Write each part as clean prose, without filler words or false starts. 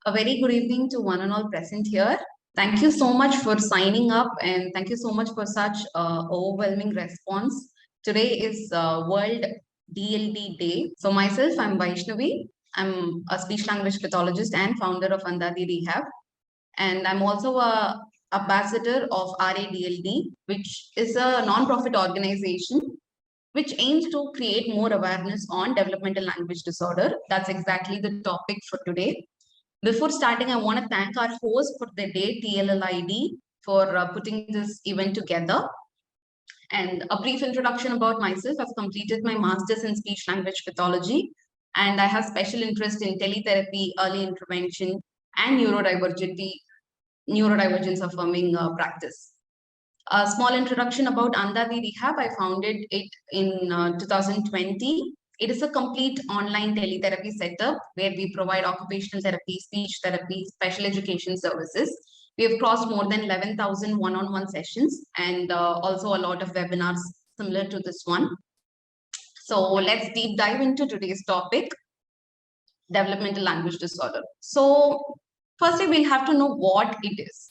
A very good evening to one and all present here. Thank you so much for signing up and thank you so much for such overwhelming response. Today is World DLD Day. So myself, I'm Vaishnavi. I'm a speech language pathologist and founder of Rehab. And I'm also a ambassador of RADLD, which is a non-profit organization which aims to create more awareness on developmental language disorder. That's exactly the topic for today. Before starting, I want to thank our host for the day, TLLID, for putting this event together. And a brief introduction about myself. I've completed my master's in speech language pathology, and I have special interest in teletherapy, early intervention, and neurodivergence affirming practice. A small introduction about Andadi Rehab. I founded it in 2020. It is a complete online teletherapy setup where we provide occupational therapy, speech therapy, special education services. We have crossed more than 11,000 one-on-one sessions and also a lot of webinars similar to this one. So let's deep dive into today's topic, developmental language disorder. So firstly, we'll have to know what it is.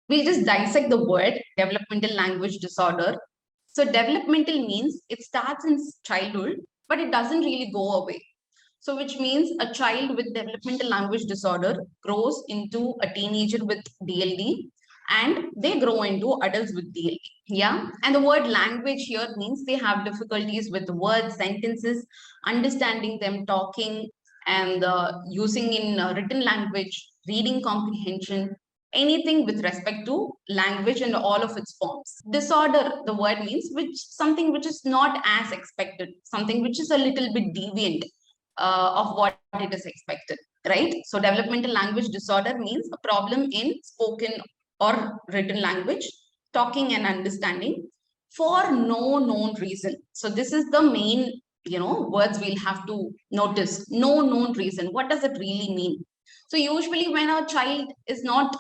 We'll just dissect the word developmental language disorder. So developmental means it starts in childhood, but it doesn't really go away. So which means a child with developmental language disorder grows into a teenager with DLD and they grow into adults with DLD. Yeah. And the word language here means they have difficulties with words, sentences, understanding them, talking, and using in written language, reading comprehension, anything with respect to language and all of its forms. Disorder, the word means something which is not as expected, something which is a little bit deviant of what it is expected, right? So developmental language disorder means a problem in spoken or written language, talking and understanding for no known reason. So this is the main, words we'll have to notice. No known reason. What does it really mean? So usually when a child is not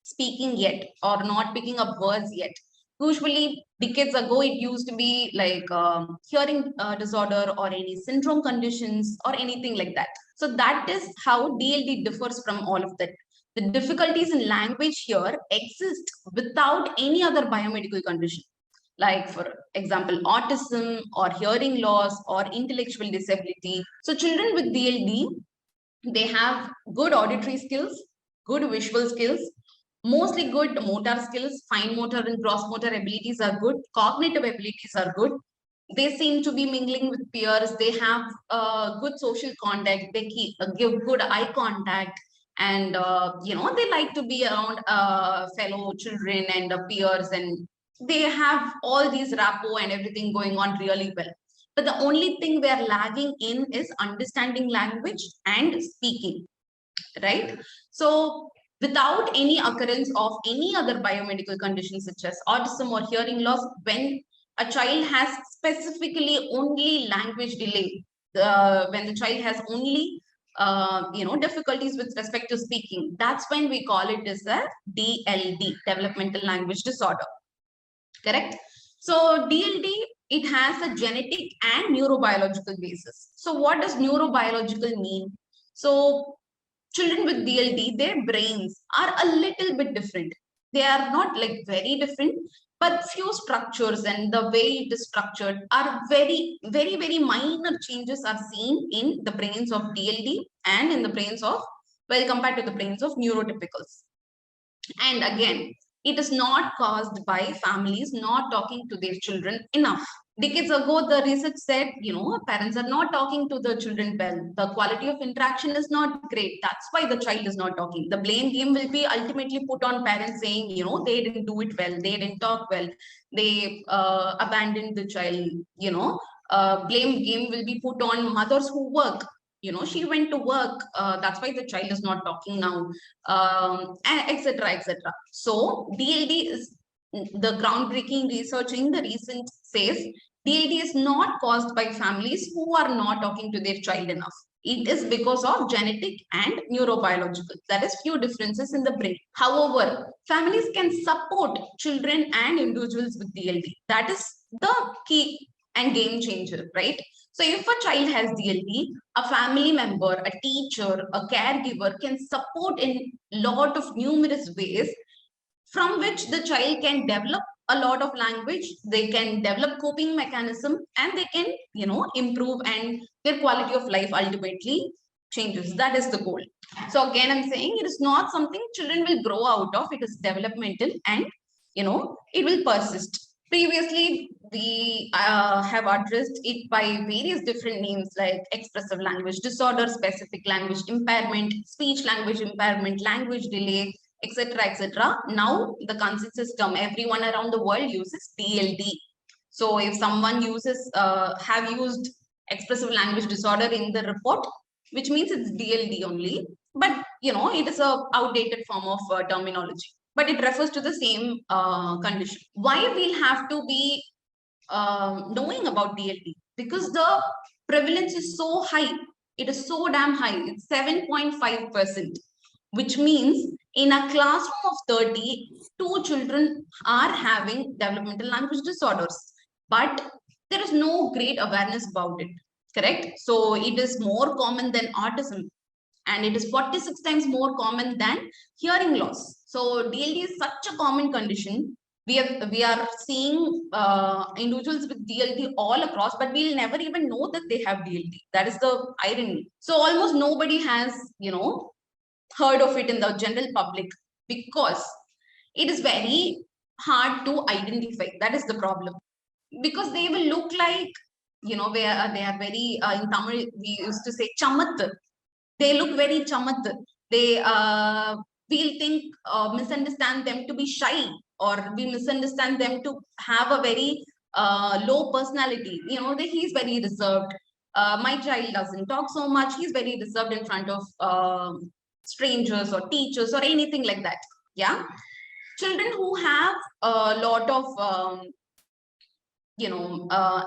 speaking yet or not picking up words yet, usually decades ago it used to be like hearing disorder or any syndrome conditions or anything like that. So that is how DLD differs from all of that. The difficulties in language here exist without any other biomedical condition, like for example autism or hearing loss or intellectual disability. So children with DLD, they have good auditory skills, good visual skills, mostly good motor skills, fine motor and gross motor abilities are good, cognitive abilities are good. They seem to be mingling with peers. They have good social contact. They give good eye contact, and they like to be around fellow children and peers, and they have all these rapport and everything going on really well. But the only thing we are lagging in is understanding language and speaking, right? So without any occurrence of any other biomedical conditions such as autism or hearing loss, when a child has specifically only language delay, when the child has only difficulties with respect to speaking, that's when we call it as a DLD, developmental language disorder. Correct? So DLD, it has a genetic and neurobiological basis. So what does neurobiological mean? So children with DLD, their brains are a little bit different. They are not like very different, but few structures and the way it is structured are very, very, very minor changes are seen in the brains of DLD and in the brains of, well, compared to the brains of neurotypicals. And again, it is not caused by families not talking to their children enough. Decades ago, the research said, parents are not talking to the children well. The quality of interaction is not great. That's why the child is not talking. The blame game will be ultimately put on parents saying, they didn't do it well. They didn't talk well. They abandoned the child, blame game will be put on mothers who work. She went to work. That's why the child is not talking now, etc., etc. So DLD is the groundbreaking research in the recent says DLD is not caused by families who are not talking to their child enough. It is because of genetic and neurobiological. That is few differences in the brain. However, families can support children and individuals with DLD. That is the key and game changer, right? So if a child has DLD, a family member, a teacher, a caregiver can support in lot of numerous ways from which the child can develop a lot of language, they can develop coping mechanism, and they can, improve, and their quality of life ultimately changes. That is the goal. So again, I'm saying it is not something children will grow out of. It is developmental, and it will persist. Previously, we have addressed it by various different names like expressive language disorder, specific language impairment, speech language impairment, language delay, etc., etc. Now the consensus term everyone around the world uses DLD. So if someone have used expressive language disorder in the report, which means it's DLD only, but it is a outdated form of terminology, but it refers to the same condition. Why we'll have to be knowing about DLD? Because the prevalence is so high. It is so damn high. It's 7.5%, which means in a classroom of 30, 2 children are having developmental language disorders, but there is no great awareness about it, correct? So it is more common than autism, and it is 46 times more common than hearing loss. So DLD is such a common condition. We are seeing individuals with DLD all across, but we'll never even know that they have DLD. That is the irony. So almost nobody has, heard of it in the general public because it is very hard to identify. That is the problem, because they will look like, they are very, in Tamil we used to say chamat. They look very chamat. They we'll think, misunderstand them to be shy, or we misunderstand them to have a very low personality. He's very reserved. My child doesn't talk so much. He's very reserved in front of strangers or teachers or anything like that. Yeah. Children who have a lot of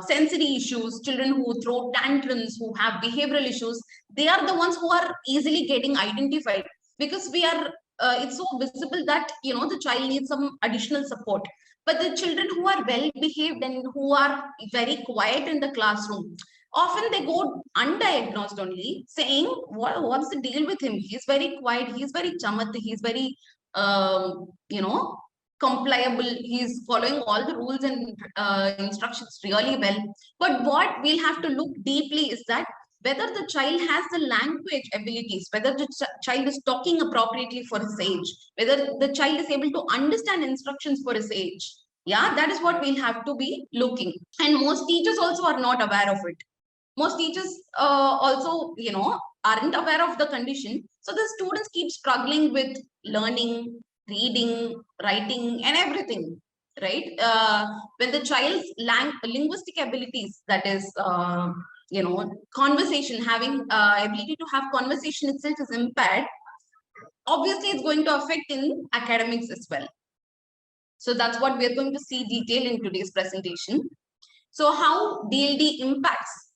sensory issues, children who throw tantrums, who have behavioral issues, they are the ones who are easily getting identified, because we are it's so visible that the child needs some additional support. But the children who are well behaved and who are very quiet in the classroom, often they go undiagnosed only, saying, what's the deal with him? He's very quiet, he's very chamat, he's very compliable, he's following all the rules and instructions really well. But what we'll have to look deeply is that whether the child has the language abilities, whether the child is talking appropriately for his age, whether the child is able to understand instructions for his age. Yeah, that is what we'll have to be looking. And most teachers also are not aware of it. Most teachers also, aren't aware of the condition. So the students keep struggling with learning, reading, writing, and everything, right? When the child's linguistic abilities, that is, conversation, having ability to have conversation itself is impaired, obviously it's going to affect in academics as well. So that's what we're going to see detail in today's presentation. So how DLD impacts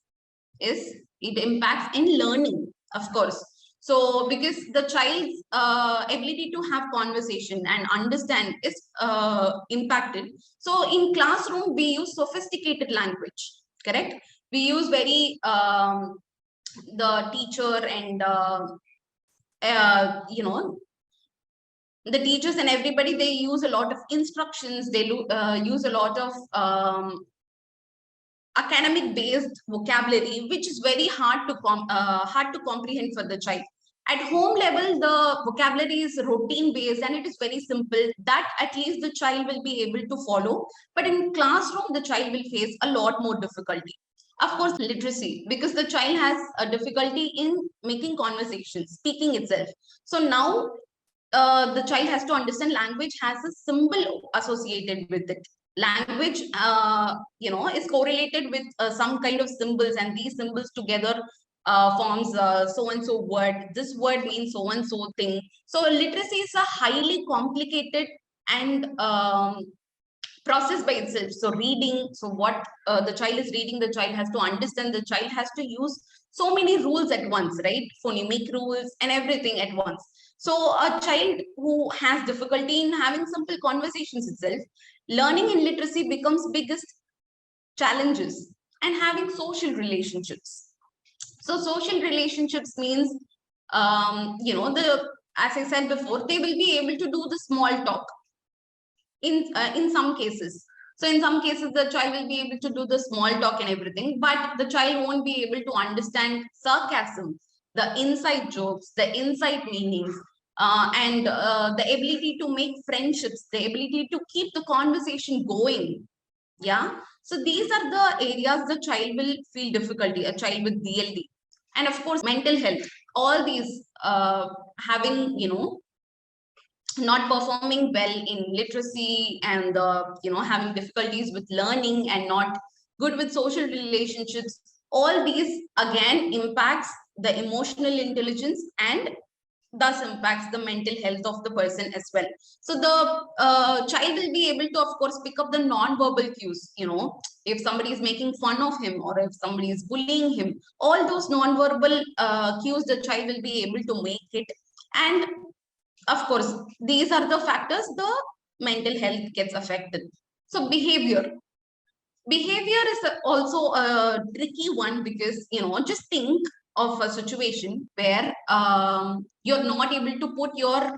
is, it impacts in learning, of course. So because the child's ability to have conversation and understand is impacted. So in classroom, we use sophisticated language, correct? We use very, the teacher and, the teachers and everybody, they use a lot of instructions. They use a lot of academic based vocabulary, which is very hard to comprehend for the child. At home level, the vocabulary is routine based and it is very simple, that at least the child will be able to follow. But in classroom, the child will face a lot more difficulty. Of course, literacy, because the child has a difficulty in making conversation, speaking itself. So now the child has to understand language has a symbol associated with it. Language, is correlated with some kind of symbols, and these symbols together forms so-and-so word. This word means so-and-so thing. So literacy is a highly complicated and process by itself. So reading, so what the child is reading, the child has to understand, the child has to use so many rules at once, right? Phonemic rules and everything at once. So a child who has difficulty in having simple conversations itself, learning in literacy becomes biggest challenges. and having social relationships. So social relationships means, as I said before, they will be able to do the small talk in some cases. So in some cases, the child will be able to do the small talk and everything, but the child won't be able to understand sarcasm, the inside jokes, the inside meanings, and the ability to make friendships, the ability to keep the conversation going. Yeah. So these are the areas the child will feel difficulty, a child with DLD. And of course, mental health, all these having, not performing well in literacy and having difficulties with learning and not good with social relationships, all these again impacts the emotional intelligence and thus impacts the mental health of the person as well. So the child will be able to, of course, pick up the non-verbal cues. If somebody is making fun of him or if somebody is bullying him, all those non-verbal cues the child will be able to make it. And of course, these are the factors the mental health gets affected. So behavior is also a tricky one, because just think of a situation where you're not able to put your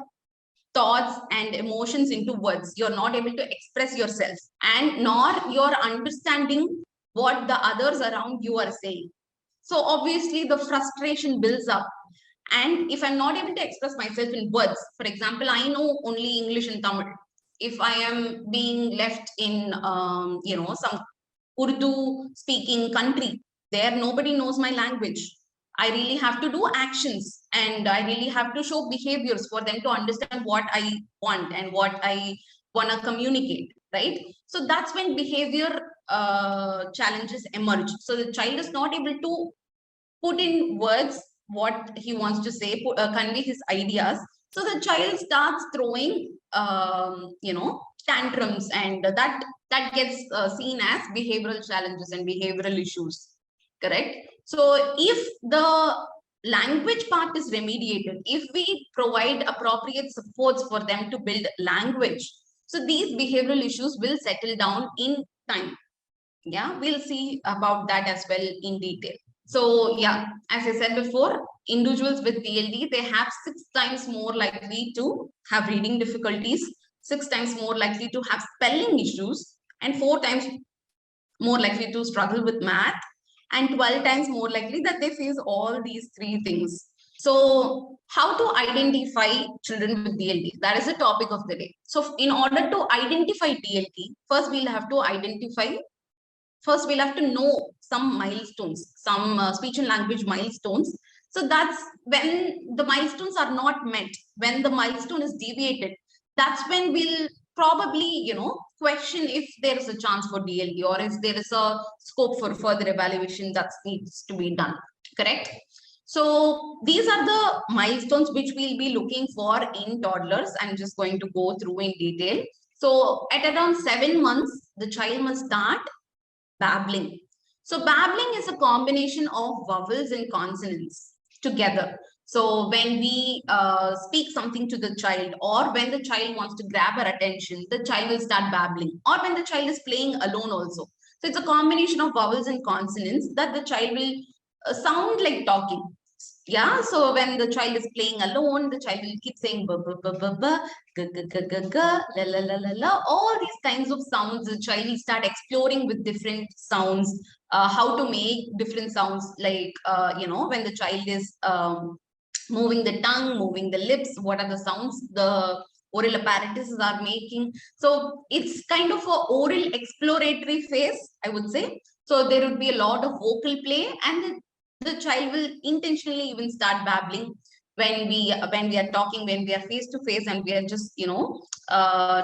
thoughts and emotions into words, you're not able to express yourself, and nor you're understanding what the others around you are saying. So obviously the frustration builds up. And if I'm not able to express myself in words, for example, I know only English and Tamil. If I am being left in, some Urdu speaking country, there nobody knows my language. I really have to do actions and I really have to show behaviors for them to understand what I want and what I want to communicate, right? So that's when behavior challenges emerge. So the child is not able to put in words what he wants to say, convey his ideas. So the child starts throwing, tantrums, and that gets seen as behavioral challenges and behavioral issues. Correct. So if the language part is remediated, if we provide appropriate supports for them to build language, so these behavioral issues will settle down in time. Yeah, we'll see about that as well in detail. So yeah, as I said before, individuals with DLD, they have 6 times more likely to have reading difficulties, 6 times more likely to have spelling issues, and 4 times more likely to struggle with math, and 12 times more likely that they face all these 3 things. So how to identify children with DLD? That is the topic of the day. So in order to identify DLD, first we'll have to know some milestones, some speech and language milestones. So that's when the milestones are not met, when the milestone is deviated, that's when we'll probably, question if there is a chance for DLD or if there is a scope for further evaluation that needs to be done. Correct? So these are the milestones which we'll be looking for in toddlers. I'm just going to go through in detail. So at around 7 months, the child must start babbling. So babbling is a combination of vowels and consonants together. So when we speak something to the child, or when the child wants to grab our attention, the child will start babbling, or when the child is playing alone also. So it's a combination of vowels and consonants that the child will sound like talking. Yeah, so when the child is playing alone, the child will keep saying ba ba ba ba ba, ga ga ga ga ga, la la la la la. All these kinds of sounds, the child will start exploring with different sounds, how to make different sounds, like when the child is moving the tongue, moving the lips, what are the sounds the oral apparatuses are making. So it's kind of a oral exploratory phase, I would say. So there would be a lot of vocal play, and the child will intentionally even start babbling when we are talking, when we are face to face, and we are just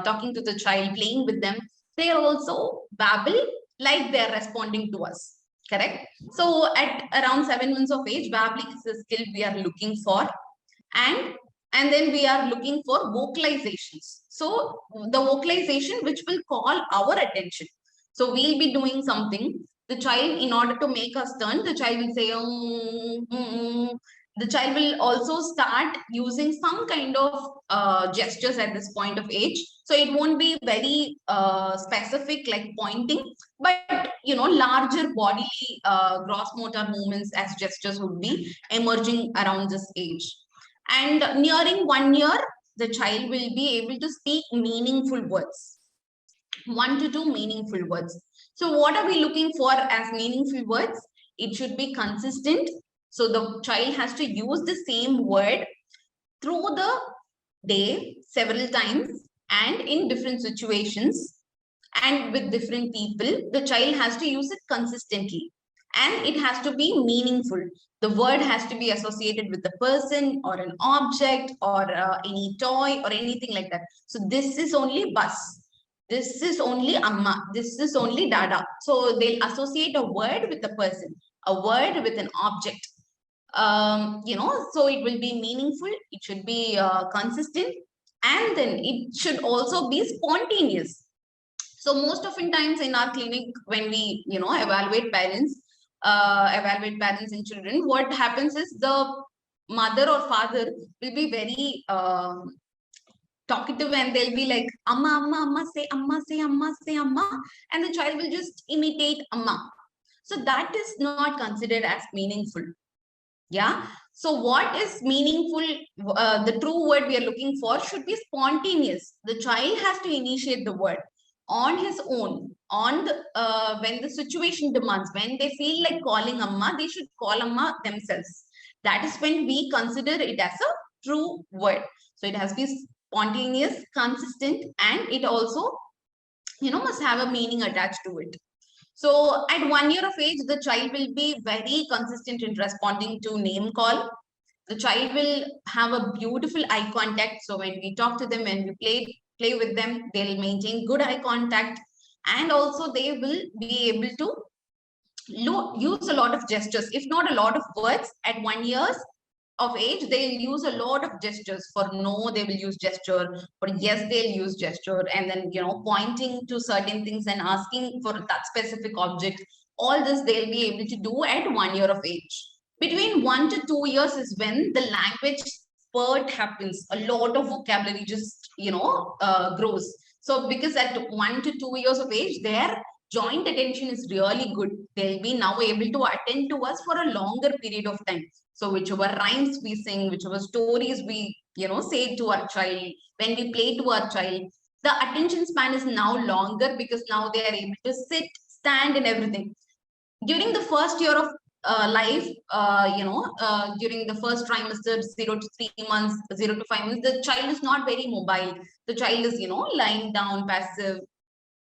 talking to the child, playing with them. They also babble like they are responding to us. Correct. So at around 7 months of age, babbling is a skill we are looking for, and then we are looking for vocalizations. So the vocalization which will call our attention. So we'll be doing something. The child, in order to make us turn, the child will say, The child will also start using some kind of gestures at this point of age. So it won't be very specific like pointing, but larger bodily gross motor movements as gestures would be emerging around this age. And nearing 1 year, the child will be able to speak meaningful words. 1 to 2 meaningful words. So what are we looking for as meaningful words? It should be consistent. So the child has to use the same word through the day several times and in different situations and with different people. The child has to use it consistently and it has to be meaningful. The word has to be associated with a person or an object or any toy or anything like that. So this is only bus. This is only amma. This is only dada. So they'll associate a word with a person, a word with an object. So it will be meaningful. It should be consistent, and then it should also be spontaneous. So most often times in our clinic, when we evaluate parents and children, what happens is the mother or father will be very talkative and they'll be like amma amma amma say amma say amma say amma, and the child will just imitate amma. So that is not considered as meaningful. Yeah. So what is meaningful? The true word we are looking for should be spontaneous. The child has to initiate the word on his own, on the when the situation demands, when they feel like calling amma, they should call amma themselves. That is when we consider it as a true word. So it has to be spontaneous, consistent, and it also must have a meaning attached to it. So at 1 year of age, the child will be very consistent in responding to name call. The child will have a beautiful eye contact. So when we talk to them, when we play with them, they'll maintain good eye contact. And also they will be able to use a lot of gestures, if not a lot of words. At 1 year of age, they'll use a lot of gestures. For no, they will use gesture. For yes, they'll use gesture. And then, pointing to certain things and asking for that specific object. All this they'll be able to do at 1 year of age. Between 1 to 2 years is when the language spurt happens. A lot of vocabulary just, grows. So because at 1 to 2 years of age, their joint attention is really good. They'll be now able to attend to us for a longer period of time. So whichever rhymes we sing, whichever stories we, say to our child, when we play to our child, the attention span is now longer because now they are able to sit, stand and everything. During the first year of life, during the first trimester, 0 to 3 months, 0 to 5 months, the child is not very mobile. The child is, lying down, passive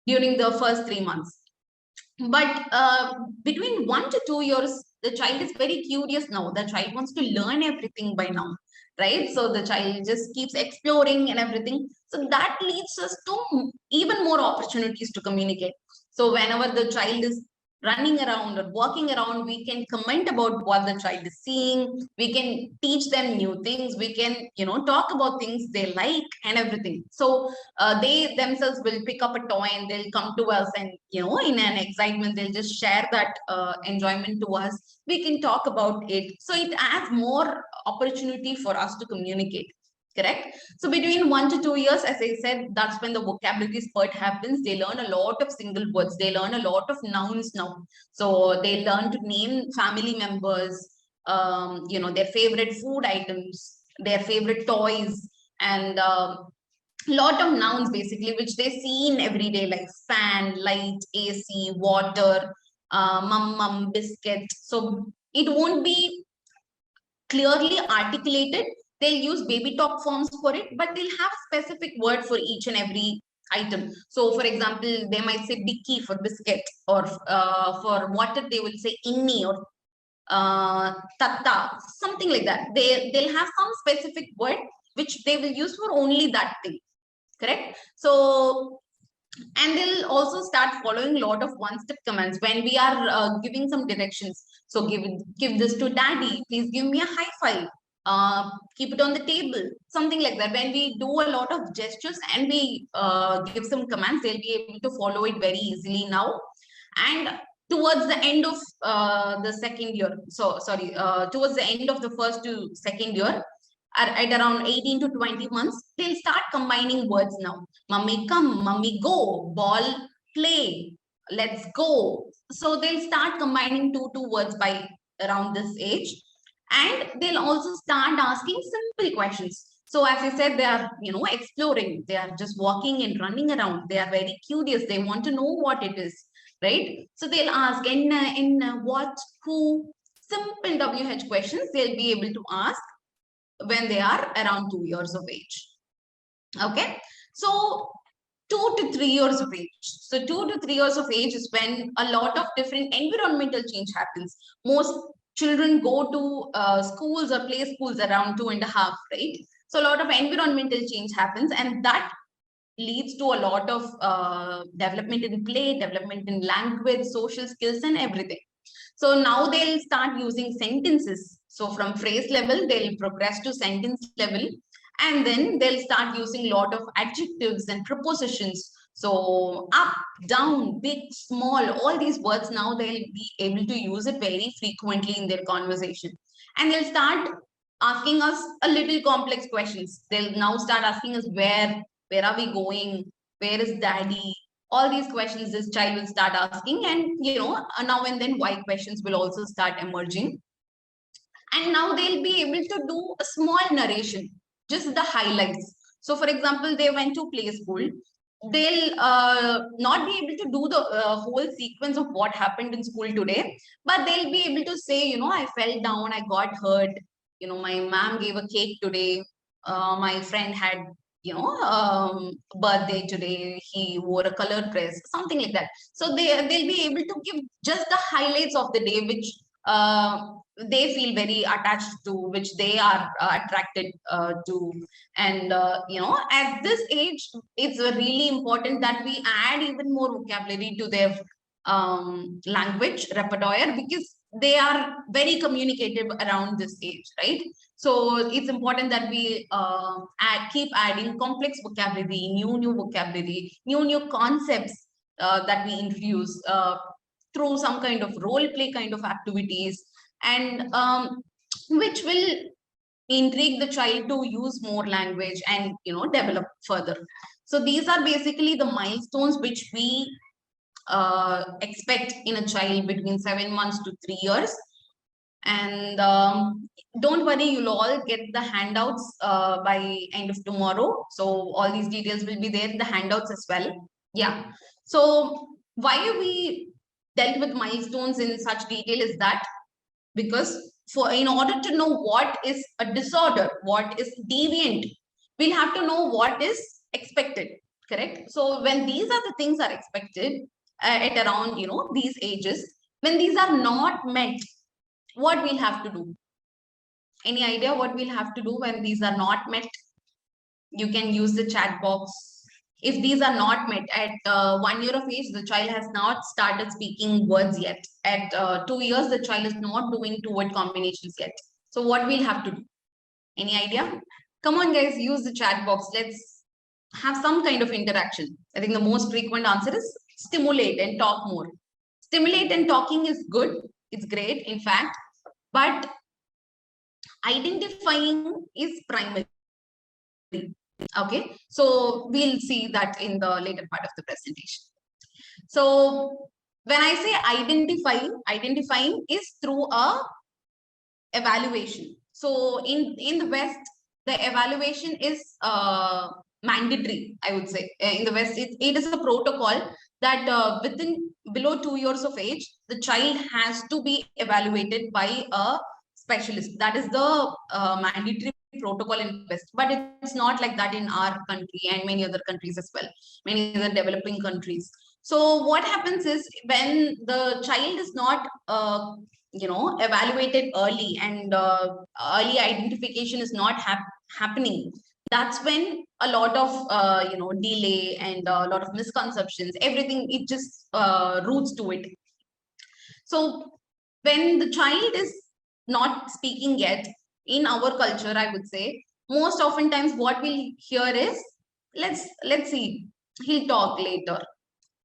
during the first 3 months. But between 1 to 2 years, the child is very curious now. The child wants to learn everything by now, right? So the child just keeps exploring and everything. So that leads us to even more opportunities to communicate. So whenever the child is running around or walking around, we can comment about what the child is seeing. We can teach them new things. We can, talk about things they like and everything. So they themselves will pick up a toy and they'll come to us and, in an excitement, they'll just share that enjoyment to us. We can talk about it. So it adds more opportunity for us to communicate. Correct. So between 1 to 2 years, as I said, that's when the vocabulary spurt happens. They learn a lot of single words. They learn a lot of nouns now. So they learn to name family members, their favorite food items, their favorite toys, and lot of nouns basically, which they see in everyday life: fan, light, AC, water, mum, biscuit. So it won't be clearly articulated. They'll use baby talk forms for it, but they'll have specific word for each and every item. So for example, they might say Dicky for biscuit, or for water they will say inni or tatta, something like that. They'll have some specific word which they will use for only that thing. Correct. So and they'll also start following a lot of one-step commands when we are giving some directions. So give this to daddy, please give me a high five, keep it on the table, something like that. When we do a lot of gestures and we give some commands, they'll be able to follow it very easily now. And towards the end of the second year. So sorry, towards the end of the first to second year, at around 18 to 20 months, they'll start combining words now. Mummy come, mummy go, ball play, let's go. So they'll start combining two words by around this age. And they'll also start asking simple questions. So as I said, they are, exploring. They are just walking and running around. They are very curious. They want to know what it is, right? So they'll ask in what, who, simple WH questions they'll be able to ask when they are around 2 years of age. Okay, so 2 to 3 years of age. So 2 to 3 years of age is when a lot of different environmental change happens. Most children go to schools or play schools around 2.5, right? So a lot of environmental change happens, and that leads to a lot of development in play, development in language, social skills, and everything. So now they'll start using sentences. So from phrase level, they'll progress to sentence level, and then they'll start using a lot of adjectives and prepositions. So up, down, big, small, all these words now they'll be able to use it very frequently in their conversation. And they'll start asking us a little complex questions. They'll now start asking us where are we going? Where is daddy? All these questions this child will start asking, and now and then why questions will also start emerging. And now they'll be able to do a small narration, just the highlights. So for example, they went to play school. They'll not be able to do the whole sequence of what happened in school today, but they'll be able to say, I fell down, I got hurt, my mom gave a cake today, my friend had birthday today, he wore a colored dress, something like that. So they'll be able to give just the highlights of the day, which they feel very attached to, which they are attracted to. And at this age, it's really important that we add even more vocabulary to their language repertoire, because they are very communicative around this age, right? So it's important that we keep adding complex vocabulary, new vocabulary, new concepts that we introduce through some kind of role play kind of activities, and which will intrigue the child to use more language and develop further. So these are basically the milestones which we expect in a child between 7 months to 3 years. And don't worry, you'll all get the handouts by end of tomorrow. So all these details will be there in the handouts as well. Yeah. So why we dealt with milestones in such detail is that because in order to know what is a disorder, what is deviant, we'll have to know what is expected, correct? So when these are the things are expected at around these ages, when these are not met, what we'll have to do? Any idea what we'll have to do when these are not met? You can use the chat box. If these are not met at 1 year of age, the child has not started speaking words yet. At 2 years, the child is not doing two-word combinations yet. So what we'll have to do? Any idea? Come on, guys, use the chat box. Let's have some kind of interaction. I think the most frequent answer is stimulate and talk more. Stimulate and talking is good. It's great, in fact. But identifying is primary. Okay, so we'll see that in the later part of the presentation. So when I say identifying is through a evaluation. So in the West, the evaluation is mandatory, I would say. In the West, it is a protocol that within below 2 years of age, the child has to be evaluated by a specialist. That is the mandatory protocol in West, but it's not like that in our country and many other countries as well, many other developing countries. So what happens is when the child is not evaluated early, and early identification is not happening, that's when a lot of delay and a lot of misconceptions, everything, it just roots to it. So when the child is not speaking yet, in our culture, I would say, most oftentimes what we'll hear is, let's see, he'll talk later.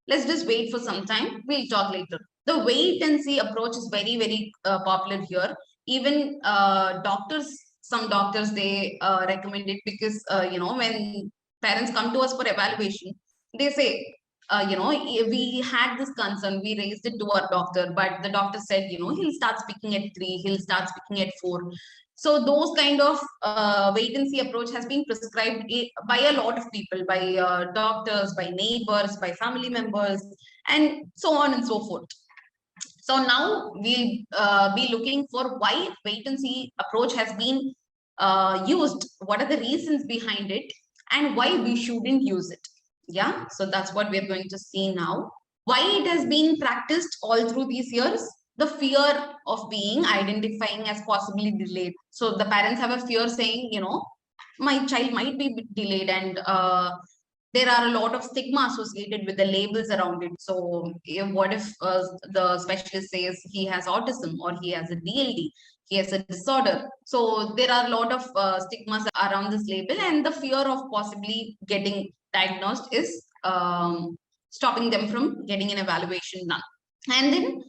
Let's just wait for some time, we'll talk later. The wait and see approach is very, very popular here. Even some doctors, they recommend it because, when parents come to us for evaluation, they say, we had this concern, we raised it to our doctor, but the doctor said, he'll start speaking at 3, he'll start speaking at 4. So those kind of wait and see approach has been prescribed by a lot of people, by doctors, by neighbors, by family members, and so on and so forth. So now we'll be looking for why wait and see approach has been used, what are the reasons behind it, and why we shouldn't use it. Yeah, so that's what we're going to see now. Why it has been practiced all through these years? The fear of being identifying as possibly delayed. So the parents have a fear saying, my child might be delayed, and there are a lot of stigma associated with the labels around it. So what if the specialist says he has autism, or he has a DLD, he has a disorder? So there are a lot of stigmas around this label, and the fear of possibly getting diagnosed is stopping them from getting an evaluation done. And then,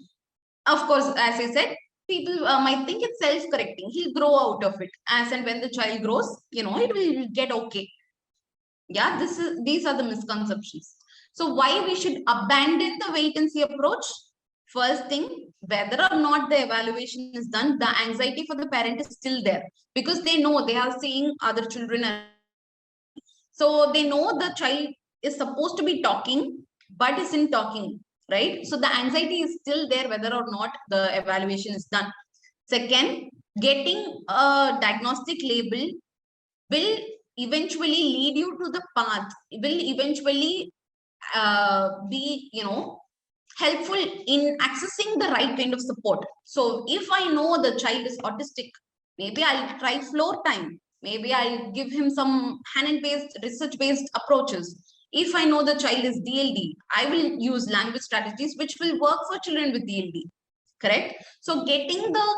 of course, as I said, people might think it's self-correcting. He'll grow out of it. As and when the child grows, it will get okay. Yeah, these are the misconceptions. So why we should abandon the wait and see approach? First thing, whether or not the evaluation is done, the anxiety for the parent is still there, because they know they are seeing other children. So they know the child is supposed to be talking, but isn't talking, right? So the anxiety is still there whether or not the evaluation is done. Second, getting a diagnostic label will eventually lead you to the path, will eventually be, helpful in accessing the right kind of support. So if I know the child is autistic, maybe I'll try floor time. Maybe I'll give him some hand-based, research-based approaches. If I know the child is DLD, I will use language strategies which will work for children with DLD. Correct? So getting the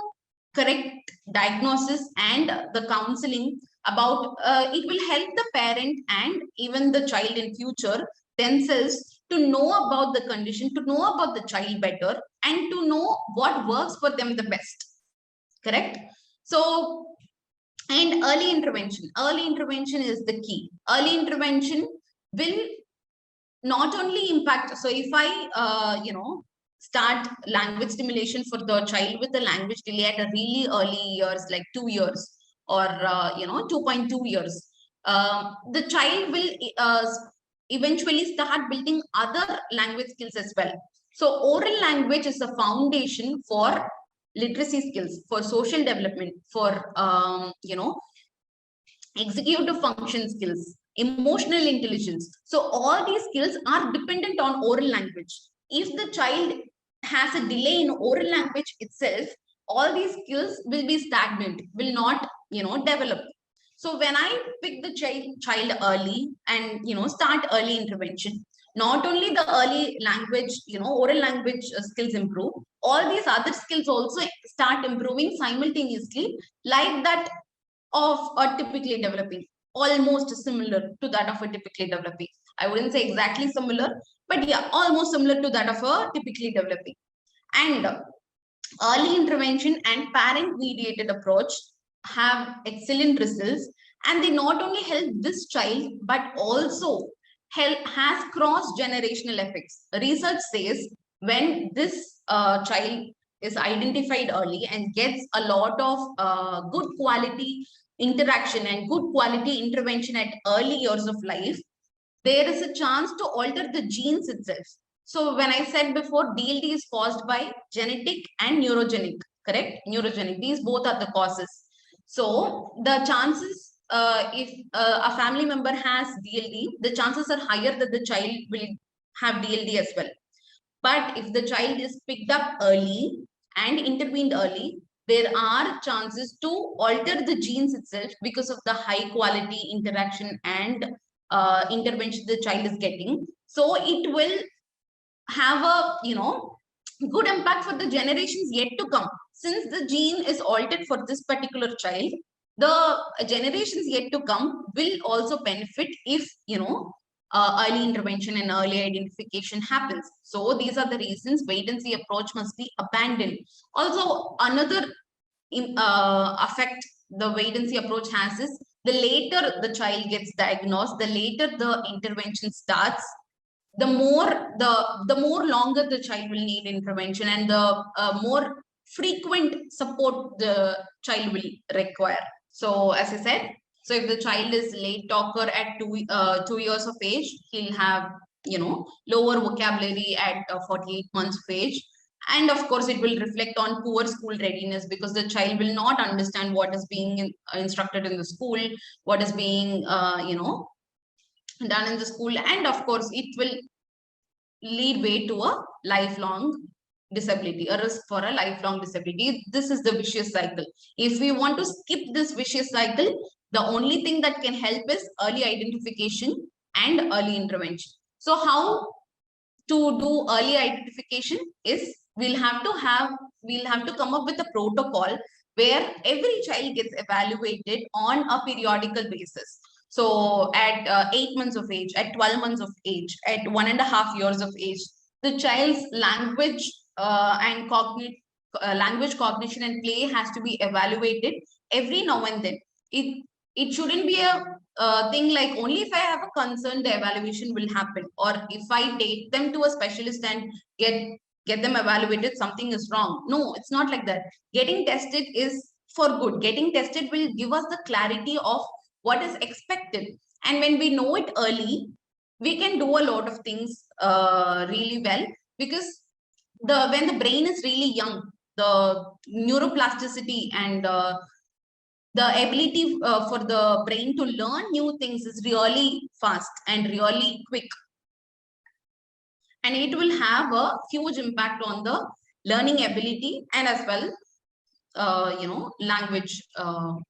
correct diagnosis and the counseling about it will help the parent and even the child in future themselves to know about the condition, to know about the child better, and to know what works for them the best. Correct? So, and early intervention is the key. Early intervention will not only impact, so if I start language stimulation for the child with a language delay at a really early years, like 2 years or 2.2 years, the child will eventually start building other language skills as well. So oral language is a foundation for literacy skills, for social development, for executive function skills, emotional intelligence. So all these skills are dependent on oral language. If the child has a delay in oral language itself, all these skills will be stagnant, will not develop. So when I pick the child early and start early intervention, not only the early language, oral language skills improve, all these other skills also start improving simultaneously, like that of a typically developing, almost similar to that of a typically developing. I wouldn't say exactly similar, but yeah, almost similar to that of a typically developing. And early intervention and parent mediated approach have excellent results, and they not only help this child but also has cross generational effects. Research says when this child is identified early and gets a lot of good quality interaction and good quality intervention at early years of life, there is a chance to alter the genes itself. So when I said before, DLD is caused by genetic and neurogenic, correct? Neurogenic, these both are the causes. So the chances, if a family member has DLD, the chances are higher that the child will have DLD as well. But if the child is picked up early and intervened early, there are chances to alter the genes itself because of the high quality interaction and intervention the child is getting. So it will have a good impact for the generations yet to come. Since the gene is altered for this particular child, the generations yet to come will also benefit if early intervention and early identification happens. So these are the reasons wait and see approach must be abandoned. Also, another effect the wait and see approach has is the later the child gets diagnosed, the later the intervention starts, the more longer the child will need intervention, and the more frequent support the child will require. So as I said, so if the child is late talker at 2 years of age, he'll have, lower vocabulary at 48 months of age. And of course, it will reflect on poor school readiness, because the child will not understand what is being instructed in the school, what is being, done in the school. And of course, it will lead way to a lifelong disability, a risk for a lifelong disability. This is the vicious cycle. If we want to skip this vicious cycle, the only thing that can help is early identification and early intervention. So how to do early identification is we'll have to come up with a protocol where every child gets evaluated on a periodical basis. So at 8 months of age, at 12 months of age, at 1.5 years of age, the child's language and language cognition and play has to be evaluated every now and then. It shouldn't be a thing like only if I have a concern the evaluation will happen, or if I take them to a specialist and get them evaluated, something is wrong. No, it's not like that. Getting tested is for good. Getting tested will give us the clarity of what is expected, and when we know it early, we can do a lot of things really well, because when the brain is really young, the neuroplasticity and the ability for the brain to learn new things is really fast and really quick, and it will have a huge impact on the learning ability and as well language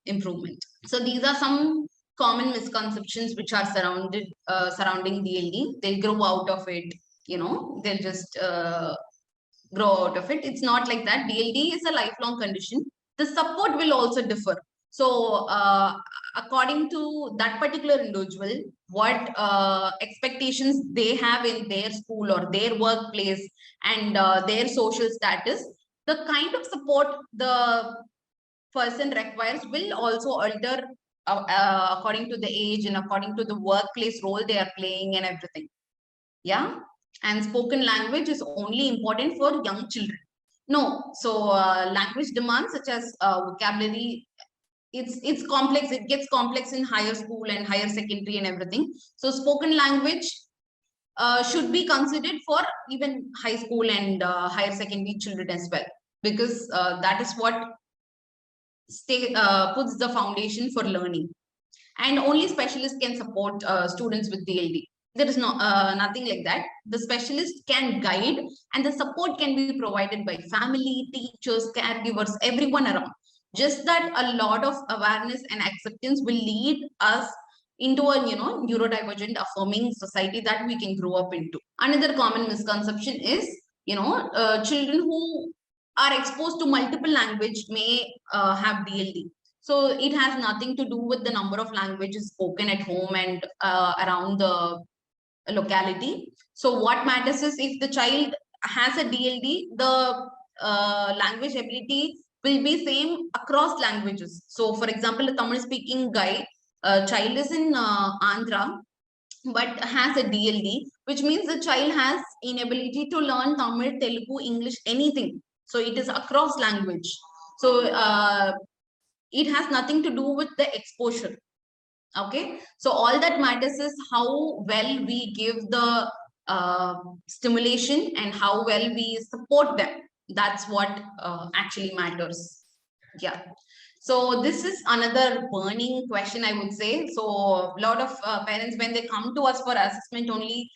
improvement. So these are some common misconceptions which are surrounding DLD. They'll grow out of it, they'll just grow out of it. It's not like that. DLD is a lifelong condition. The support will also differ. So according to that particular individual, what expectations they have in their school or their workplace and their social status, the kind of support the person requires will also alter according to the age and according to the workplace role they are playing and everything. Yeah. And spoken language is only important for young children. No. So language demands such as vocabulary, it's complex. It gets complex in higher school and higher secondary and everything. So spoken language should be considered for even high school and higher secondary children as well, because that is what puts the foundation for learning. And only specialists can support students with DLD. There is nothing like that. The specialist can guide, and the support can be provided by family, teachers, caregivers, everyone around. Just that a lot of awareness and acceptance will lead us into a neurodivergent affirming society that we can grow up into. Another common misconception is children who are exposed to multiple language may have DLD. So it has nothing to do with the number of languages spoken at home and around the locality. So what matters is if the child has a DLD, the language ability will be same across languages. So for example, a Tamil speaking child is in Andhra but has a DLD, which means the child has inability to learn Tamil, Telugu, English, anything. So it is across language. So it has nothing to do with the exposure. Okay, so all that matters is how well we give the stimulation and how well we support them. That's what actually matters. Yeah. So this is another burning question, I would say. So a lot of parents, when they come to us for assessment only,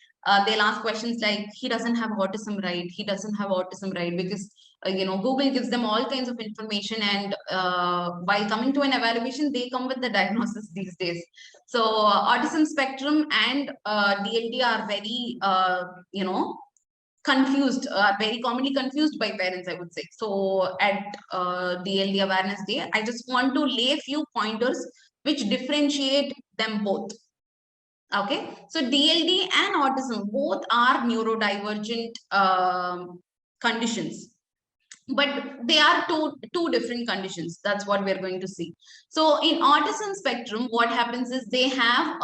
they'll ask questions like, he doesn't have autism, right? He doesn't have autism, right? Because Google gives them all kinds of information, and while coming to an evaluation, they come with the diagnosis these days. So autism spectrum and DLD are very confused, very commonly confused by parents, I would say. So at DLD Awareness Day, I just want to lay a few pointers which differentiate them both. Okay, so DLD and autism both are neurodivergent conditions, but they are two different conditions. That's what we're going to see. So in autism spectrum, what happens is they have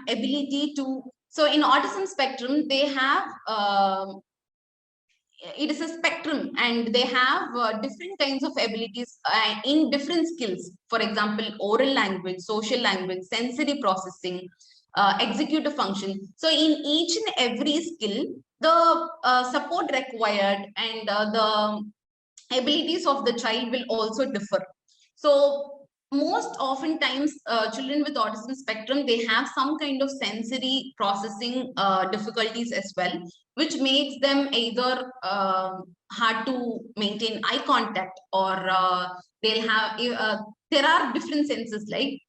ability to. So in autism spectrum, they have it is a spectrum, and they have different kinds of abilities in different skills. For example, oral language, social language, sensory processing, executive function. So in each and every skill, the support required and the abilities of the child will also differ. So most oftentimes, children with autism spectrum, they have some kind of sensory processing difficulties as well, which makes them either hard to maintain eye contact, or they'll have there are different senses, like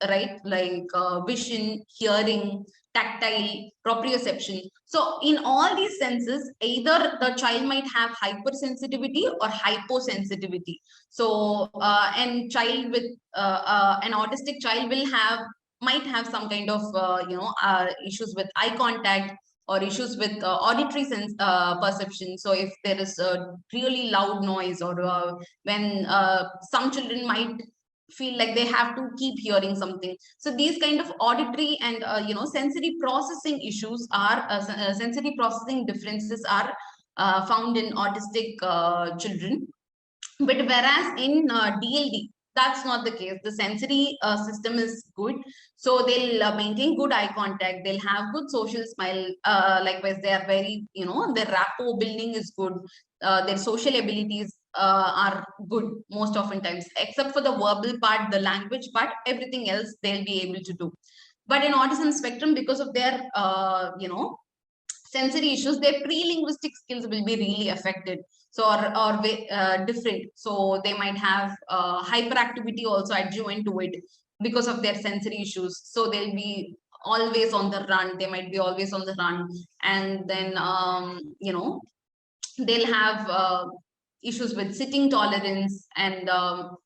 vision, hearing, tactile, proprioception. So in all these senses, either the child might have hypersensitivity or hyposensitivity. So and child with an autistic child might have some kind of issues with eye contact, or issues with auditory sense perception. So if there is a really loud noise, or when some children might feel like they have to keep hearing something. So these kind of auditory and sensory processing issues are sensory processing differences are found in autistic children. But whereas in DLD, that's not the case. The sensory system is good. So they'll maintain good eye contact. They'll have good social smile. Likewise, they are very, their rapport building is good. Their social abilities are good most often times, except for the verbal part, the language part, everything else they'll be able to do. But in autism spectrum, because of their, sensory issues, their pre-linguistic skills will be really affected. So or different. So they might have hyperactivity also adjuvant to it because of their sensory issues. So they'll be always on the run. They might be always on the run, and then they'll have issues with sitting tolerance, and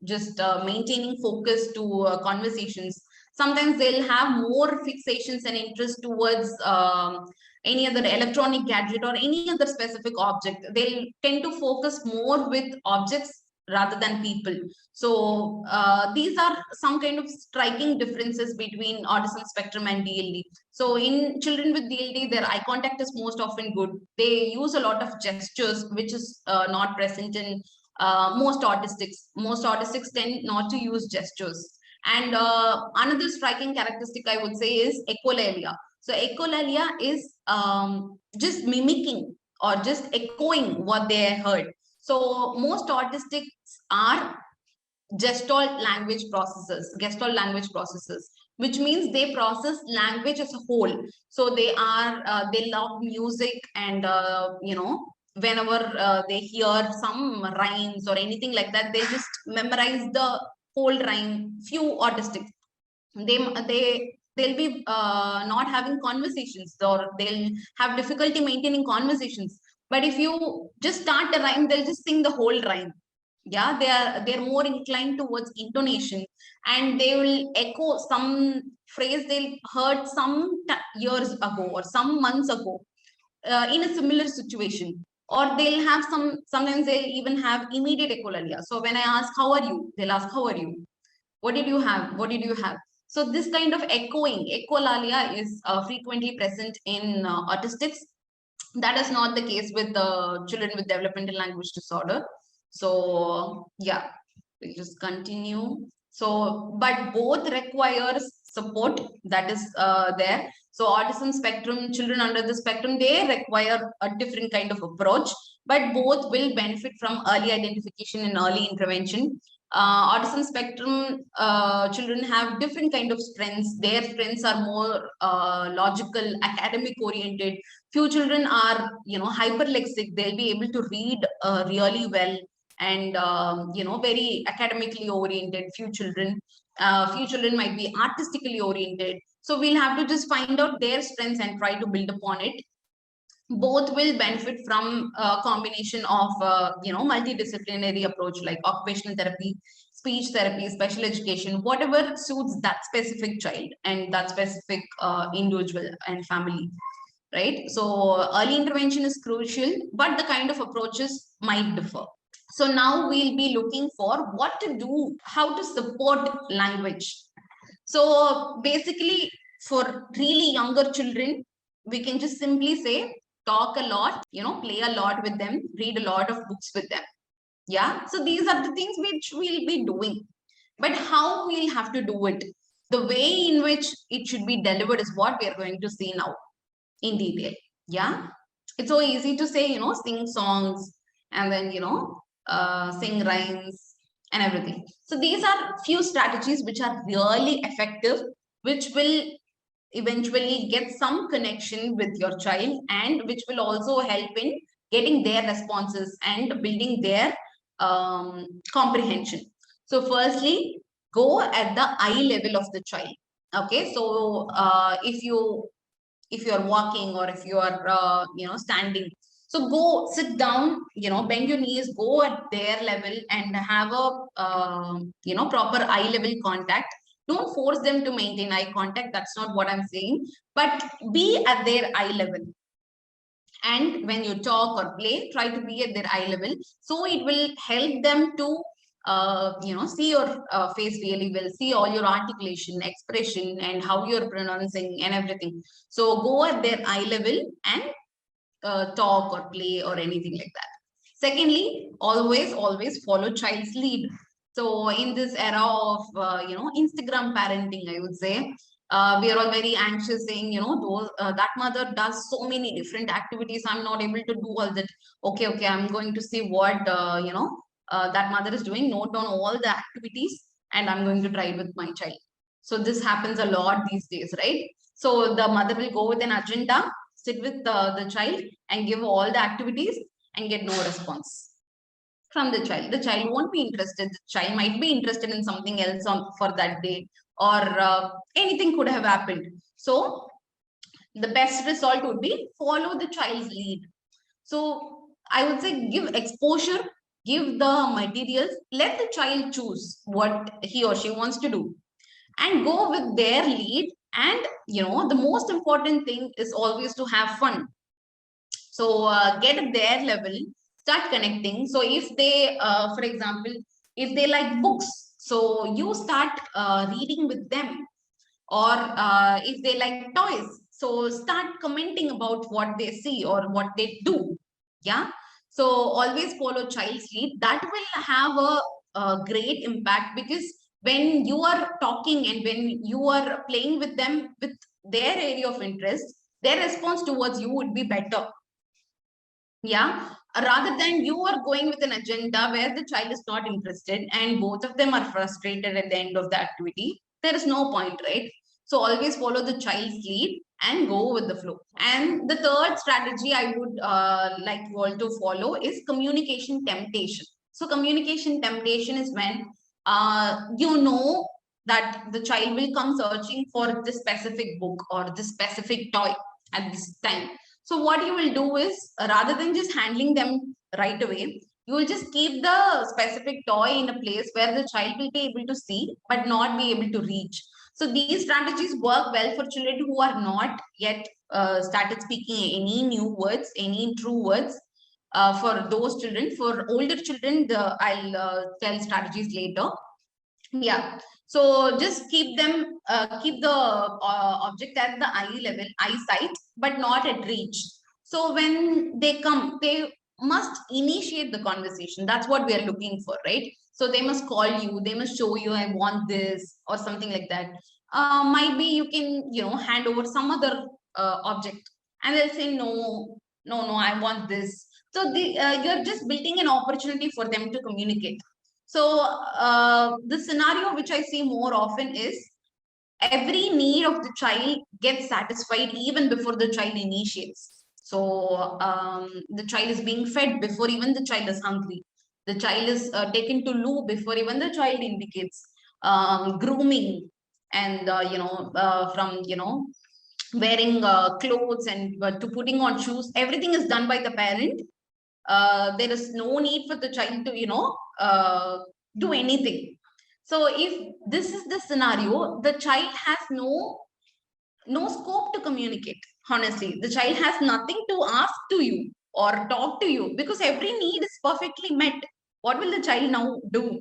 just maintaining focus to conversations. Sometimes they'll have more fixations and interest towards any other electronic gadget or any other specific object. They'll tend to focus more with objects rather than people. So these are some kind of striking differences between autism spectrum and DLD. So in children with DLD, their eye contact is most often good. They use a lot of gestures, which is not present in most autistics. Most autistics tend not to use gestures. And another striking characteristic I would say is echolalia. So echolalia is just mimicking or just echoing what they heard. So most autistics are gestalt language processors, which means they process language as a whole. So they love music, and whenever they hear some rhymes or anything like that, they just memorize the whole rhyme. Few autistics, they'll be not having conversations, or they'll have difficulty maintaining conversations. But if you just start a rhyme, they'll just sing the whole rhyme. Yeah, they're more inclined towards intonation, and they will echo some phrase they'll heard some years ago or some months ago in a similar situation. Or they'll have sometimes they'll even have immediate echolalia. So when I ask how are you, they'll ask how are you, what did you have, what did you have. So this kind of echolalia is frequently present in autistics. That is not the case with the children with developmental language disorder. So yeah, we'll just continue. So but both requires support, that is there. So autism spectrum, children under the spectrum, they require a different kind of approach, but both will benefit from early identification and early intervention. Autism spectrum children have different kind of strengths. Their strengths are more logical, academic oriented. Few children are hyperlexic. They'll be able to read really well, and very academically oriented. Few children might be artistically oriented. So we'll have to just find out their strengths and try to build upon it. both will benefit from a combination of multidisciplinary approach like occupational therapy, speech therapy, special education, whatever suits that specific child and that specific individual and family, right? So early intervention is crucial, but the kind of approaches might differ. So now we'll be looking for what to do, how to support language. So basically, for really younger children, we can just simply say, talk a lot, play a lot with them, read a lot of books with them. Yeah. So these are the things which we'll be doing. But how we'll have to do it, the way in which it should be delivered is what we are going to see now in detail. Yeah. It's so easy to say, sing songs and then, sing rhymes and everything. So these are few strategies which are really effective, which will eventually get some connection with your child and which will also help in getting their responses and building their comprehension. So firstly, go at the eye level of the child. Okay, so if you're walking or if you are standing, so go sit down, bend your knees, go at their level and have a proper eye level contact. Don't force them to maintain eye contact, that's not what I'm saying, but be at their eye level. And when you talk or play, try to be at their eye level, so it will help them to see your face really well, see all your articulation, expression, and how you're pronouncing and everything. So go at their eye level and talk or play or anything like that. Secondly, always follow child's lead. So in this era of Instagram parenting, I would say, we are all very anxious saying, those that mother does so many different activities, I'm not able to do all that. Okay, I'm going to see what that mother is doing, note down all the activities, and I'm going to try it with my child. So this happens a lot these days, right? So the mother will go with an agenda, sit with the child and give all the activities and get no response from the child. The child won't be interested. The child might be interested in something else for that day, or anything could have happened. So the best result would be follow the child's lead. So I would say give exposure, give the materials, let the child choose what he or she wants to do and go with their lead. And the most important thing is always to have fun. So get at their level, start connecting. So if they, for example, if they like books, so you start reading with them. Or if they like toys, so start commenting about what they see or what they do. Yeah. So always follow child's lead. That will have a great impact, because when you are talking and when you are playing with them with their area of interest, their response towards you would be better. Yeah, rather than you are going with an agenda where the child is not interested and both of them are frustrated at the end of the activity, there is no point, right? So always follow the child's lead and go with the flow. And the third strategy I would like you all to follow is communication temptation. So communication temptation is when that the child will come searching for this specific book or this specific toy at this time. So what you will do is, rather than just handling them right away, you will just keep the specific toy in a place where the child will be able to see, but not be able to reach. So these strategies work well for children who are not yet started speaking any new words, any true words. For those children, for older children, I'll tell strategies later. Yeah. So just keep them, keep the object at the eye level, eyesight, but not at reach. So when they come, they must initiate the conversation. That's what we are looking for, right? So they must call you, they must show you, I want this or something like that. Might be you can, hand over some other object and they'll say, no, I want this. So you're just building an opportunity for them to communicate. So the scenario which I see more often is every need of the child gets satisfied even before the child initiates. So the child is being fed before even the child is hungry. The child is taken to loo before even the child indicates. Grooming and from wearing clothes and to putting on shoes, everything is done by the parent. There is no need for the child to do anything. So if this is the scenario, the child has no scope to communicate. Honestly, the child has nothing to ask to you or talk to you, because every need is perfectly met. What will the child now do,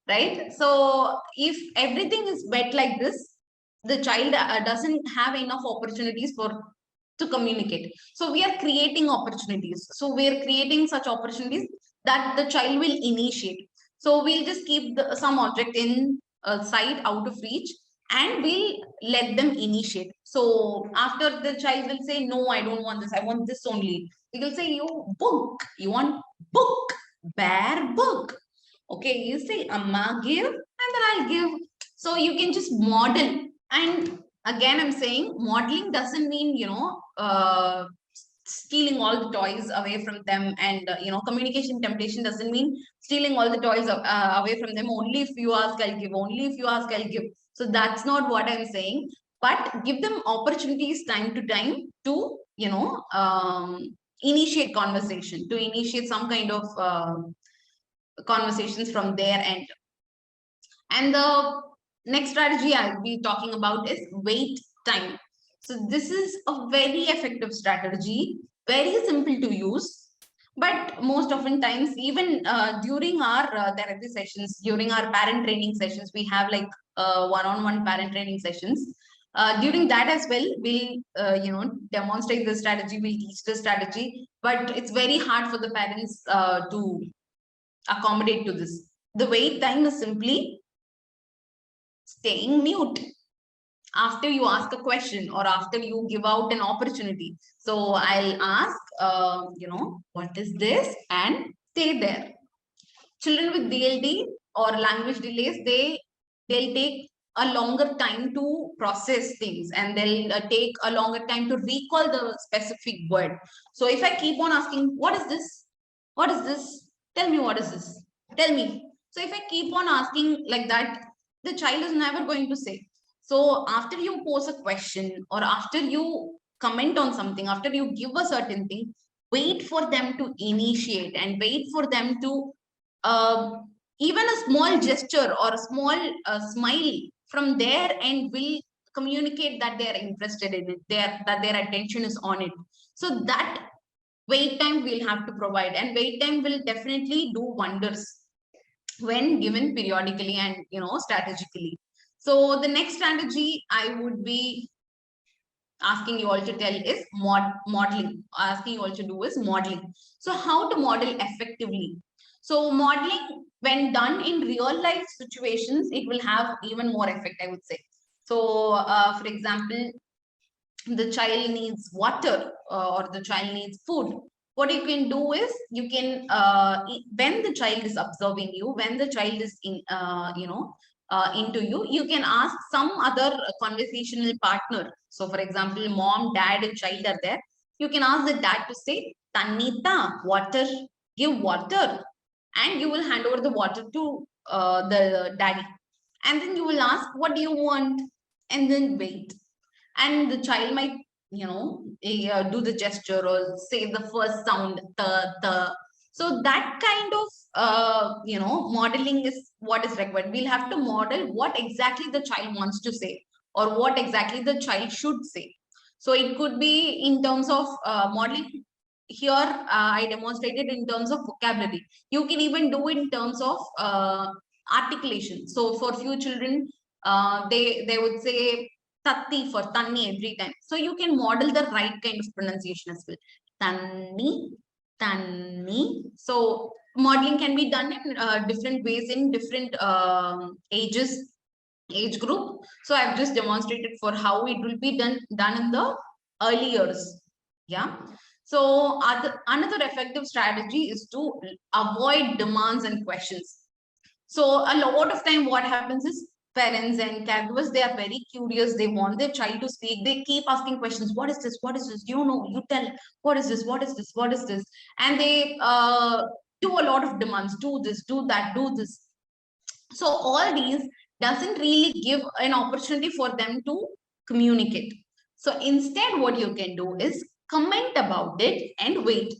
right? So if everything is met like this, the child doesn't have enough opportunities to communicate. So we are creating opportunities. So we are creating such opportunities that the child will initiate. So we'll just keep some object in sight, out of reach, and we'll let them initiate. So after the child will say, no, I don't want this, I want this only. We will say, you book, you want book, bear book. Okay, you say, Amma, give, and then I'll give. So you can just model. And again, I'm saying modeling doesn't mean, stealing all the toys away from them. And, communication temptation doesn't mean stealing all the toys away from them. Only if you ask, I'll give. Only if you ask, I'll give. So that's not what I'm saying. But give them opportunities time to time to, initiate conversation, to initiate some kind of conversations from their end. And the next strategy I'll be talking about is wait time. So this is a very effective strategy, very simple to use. But most often times, even during our therapy sessions, during our parent training sessions, we have like one-on-one parent training sessions. During that as well, we'll demonstrate the strategy, we'll teach the strategy, but it's very hard for the parents to accommodate to this. The wait time is simply staying mute after you ask a question or after you give out an opportunity. So I'll ask, what is this, and stay there. Children with DLD or language delays, they'll take a longer time to process things, and they'll take a longer time to recall the specific word. So if I keep on asking, what is this? What is this? Tell me, what is this? Tell me. So if I keep on asking like that, the child is never going to say. So after you pose a question, or after you comment on something, after you give a certain thing, wait for them to initiate, and wait for them to even a small gesture or a small smile from their end will communicate that they are interested in it, that their attention is on it. So that wait time we'll have to provide, and wait time will definitely do wonders when given periodically and strategically. So the next strategy I would be asking you all to tell is modeling. Asking you all to do is modeling. So how to model effectively? So modeling, when done in real life situations, it will have even more effect, I would say. So for example, the child needs water or the child needs food. What you can do is you can, when the child is observing you, when the child is into you, you can ask some other conversational partner. So for example, mom, dad, and child are there. You can ask the dad to say, Tanita, water, give water. And you will hand over the water to the daddy. And then you will ask, what do you want? And then wait. And the child might, do the gesture or say the first sound, the. So that kind of, modeling is what is required. We'll have to model what exactly the child wants to say, or what exactly the child should say. So it could be in terms of modeling. Here, I demonstrated in terms of vocabulary. You can even do it in terms of articulation. So for few children, they would say tatti for tanni every time. So you can model the right kind of pronunciation as well. Tanni, tanni. So modeling can be done in different ways in different age group. So I've just demonstrated for how it will be done in the early years. Yeah. So another effective strategy is to avoid demands and questions. So a lot of time what happens is parents and caregivers, they are very curious. They want their child to speak. They keep asking questions. What is this? What is this? You tell. What is this? What is this? What is this? And they do a lot of demands. Do this, do that, do this. So all these doesn't really give an opportunity for them to communicate. So instead, what you can do is comment about it and wait.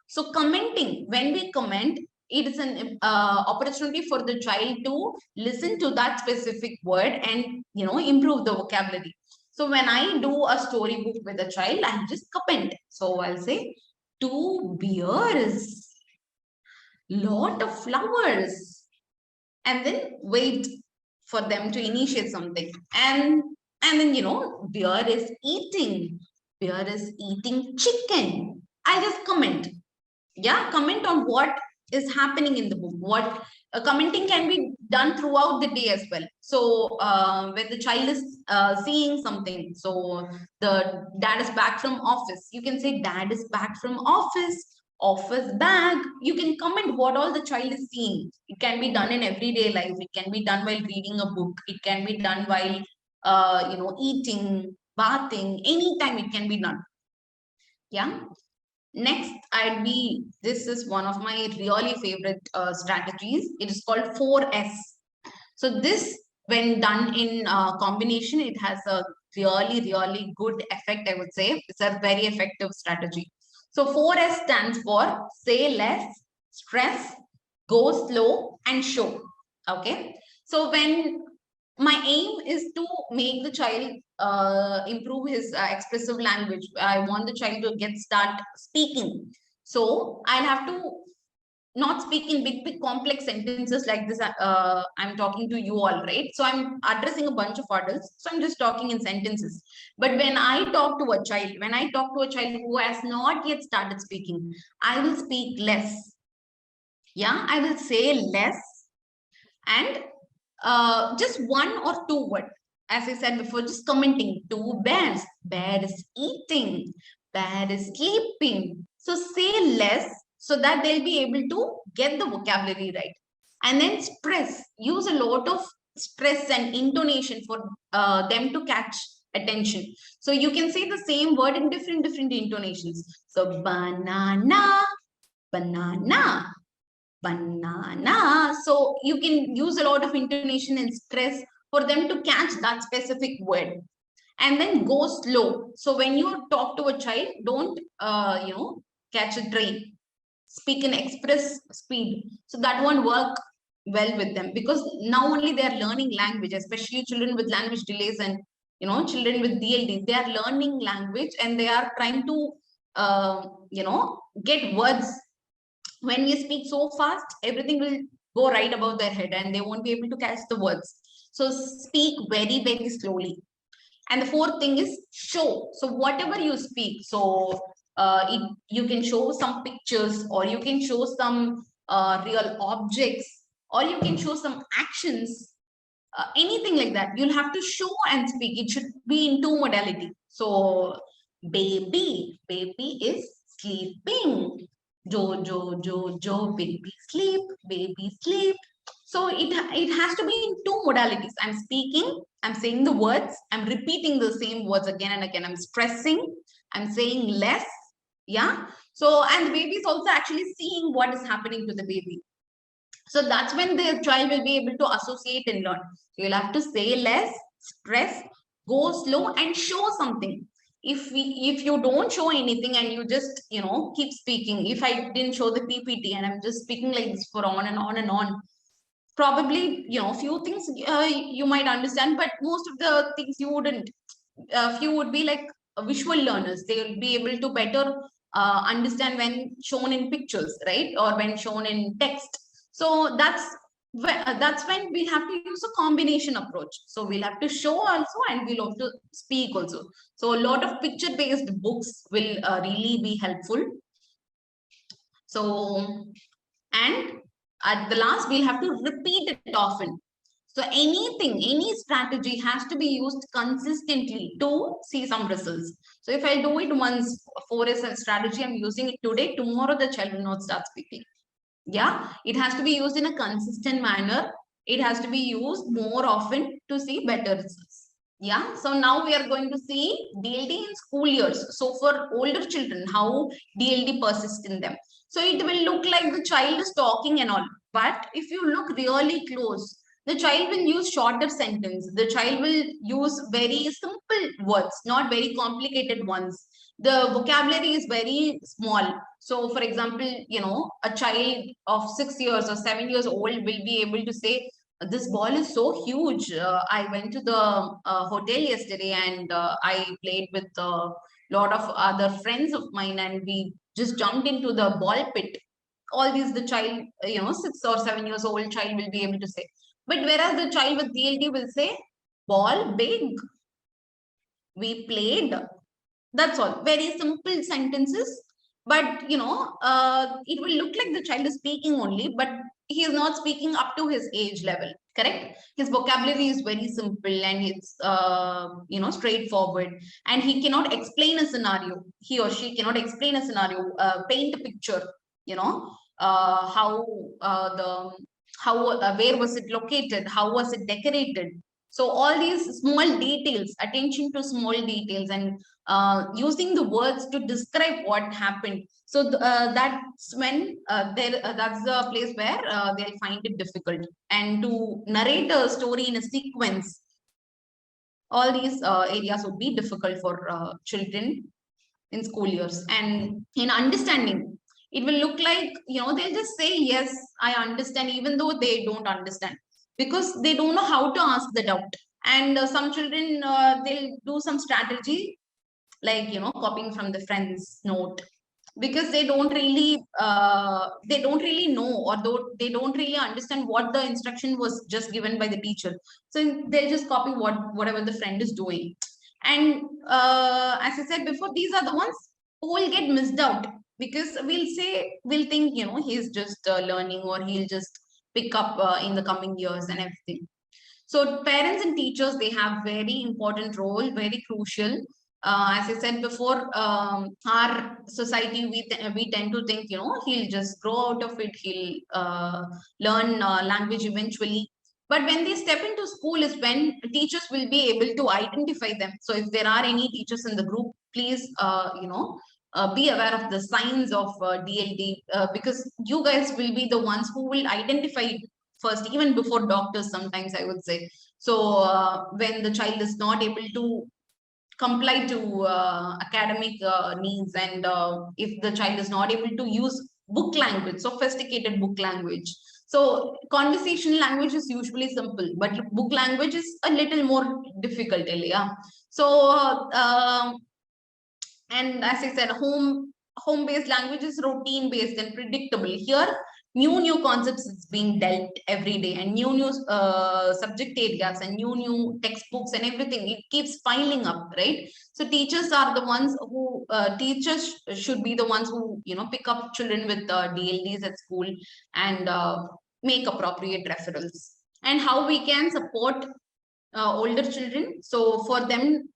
So commenting, when we comment, it is an opportunity for the child to listen to that specific word and improve the vocabulary. So when I do a storybook with a child, I just comment. So I'll say 2 beers, lot of flowers, and then wait for them to initiate something. And then beer is eating chicken. I just comment. Yeah, comment on what is happening in the book. What commenting can be done throughout the day as well. So when the child is seeing something, so the dad is back from office, you can say dad is back from office bag. You can comment what all the child is seeing. It can be done in everyday life. It can be done while reading a book. It can be done while eating, bathing. Anytime it can be done. Yeah. Next, this is one of my really favorite strategies. It is called 4S. So this, when done in combination, it has a really good effect, I would say. It's a very effective strategy. So 4S stands for say less, stress, go slow, and show. Okay. So when my aim is to make the child improve his expressive language. I want the child to start speaking. So I'll have to not speak in big complex sentences like this. I'm talking to you all, right? So I'm addressing a bunch of adults. So I'm just talking in sentences. But when I talk to a child, who has not yet started speaking, I will speak less. Yeah, I will say less. And just 1 or 2 words. As I said before, just commenting. 2 bears. Bear is eating. Bear is sleeping. So say less so that they'll be able to get the vocabulary right. And then stress. Use a lot of stress and intonation for them to catch attention. So you can say the same word in different intonations. So banana, banana, banana. So you can use a lot of intonation and stress for them to catch that specific word. And then go slow. So when you talk to a child, don't catch a train. Speak in express speed. So that won't work well with them, because now only they are learning language, especially children with language delays and children with DLD. They are learning language and they are trying to get words. When we speak so fast, everything will go right above their head and they won't be able to catch the words. So speak very slowly. And the 4th thing is show. So whatever you speak, so you can show some pictures, or you can show some real objects, or you can show some actions, anything like that. You'll have to show and speak. It should be in 2 modality. So baby is sleeping. Jo, baby sleep. So it has to be in 2 modalities. I'm speaking, I'm saying the words, I'm repeating the same words again and again. I'm stressing, I'm saying less. Yeah. So, and the baby is also actually seeing what is happening to the baby. So that's when the child will be able to associate and learn. So you'll have to say less, stress, go slow, and show something. If you don't show anything and you just keep speaking, if I didn't show the PPT and I'm just speaking like this for on and on, probably few things you might understand, but most of the things you wouldn't. Few would be like visual learners. They will be able to better understand when shown in pictures, right, or when shown in text. So that's when we have to use a combination approach. So we'll have to show also and we'll have to speak also. So a lot of picture-based books will really be helpful. So, and at the last, we'll have to repeat it often. So any strategy has to be used consistently to see some results. So if I do it once, 4S strategy, I'm using it today, tomorrow the child will not start speaking. Yeah, it has to be used in a consistent manner. It has to be used more often to see better results. Yeah, so now we are going to see DLD in school years. So for older children, how DLD persists in them. So it will look like the child is talking and all. But if you look really close, the child will use shorter sentence. The child will use very simple words, not very complicated ones. The vocabulary is very small. So for example, a child of 6 years or 7 years old will be able to say, this ball is so huge. I went to the hotel yesterday and I played with a lot of other friends of mine and we just jumped into the ball pit. All these the child, 6 or 7 years old child will be able to say. But whereas the child with DLD will say, ball big, we played. That's all. Very simple sentences. But, it will look like the child is speaking only, but he is not speaking up to his age level. Correct? His vocabulary is very simple and it's, straightforward. And he cannot explain a scenario. He or she cannot explain a scenario, paint a picture, where was it located? How was it decorated? So all these small details, attention to small details and using the words to describe what happened. So that's when that's the place where they'll find it difficult. And to narrate a story in a sequence, all these areas would be difficult for children in school years. And in understanding, it will look like, they'll just say, yes, I understand, even though they don't understand, because they don't know how to ask the doubt. And some children, they'll do some strategy, like, copying from the friend's note, because they don't really know, or they don't really understand what the instruction was just given by the teacher. So they'll just copy whatever the friend is doing. And as I said before, these are the ones who will get missed out, because we'll think, he's just learning, or he'll just pick up in the coming years and everything. So parents and teachers, they have very important role, very crucial. As I said before, our society, we tend to think, he'll just grow out of it, he'll learn language eventually. But when they step into school is when teachers will be able to identify them. So if there are any teachers in the group, please, be aware of the signs of DLD, because you guys will be the ones who will identify it first, even before doctors sometimes, I would say. So when the child is not able to comply to academic needs, and if the child is not able to use book language, sophisticated book language. So conversational language is usually simple, but book language is a little more difficult, Elia. So and as I said, home-based language is routine-based and predictable. Here, new concepts is being dealt every day, and new subject areas and new textbooks and everything. It keeps piling up, right? So teachers are the ones who teachers should be the ones who pick up children with DLDs at school and make appropriate referrals. And how we can support older children. So for them,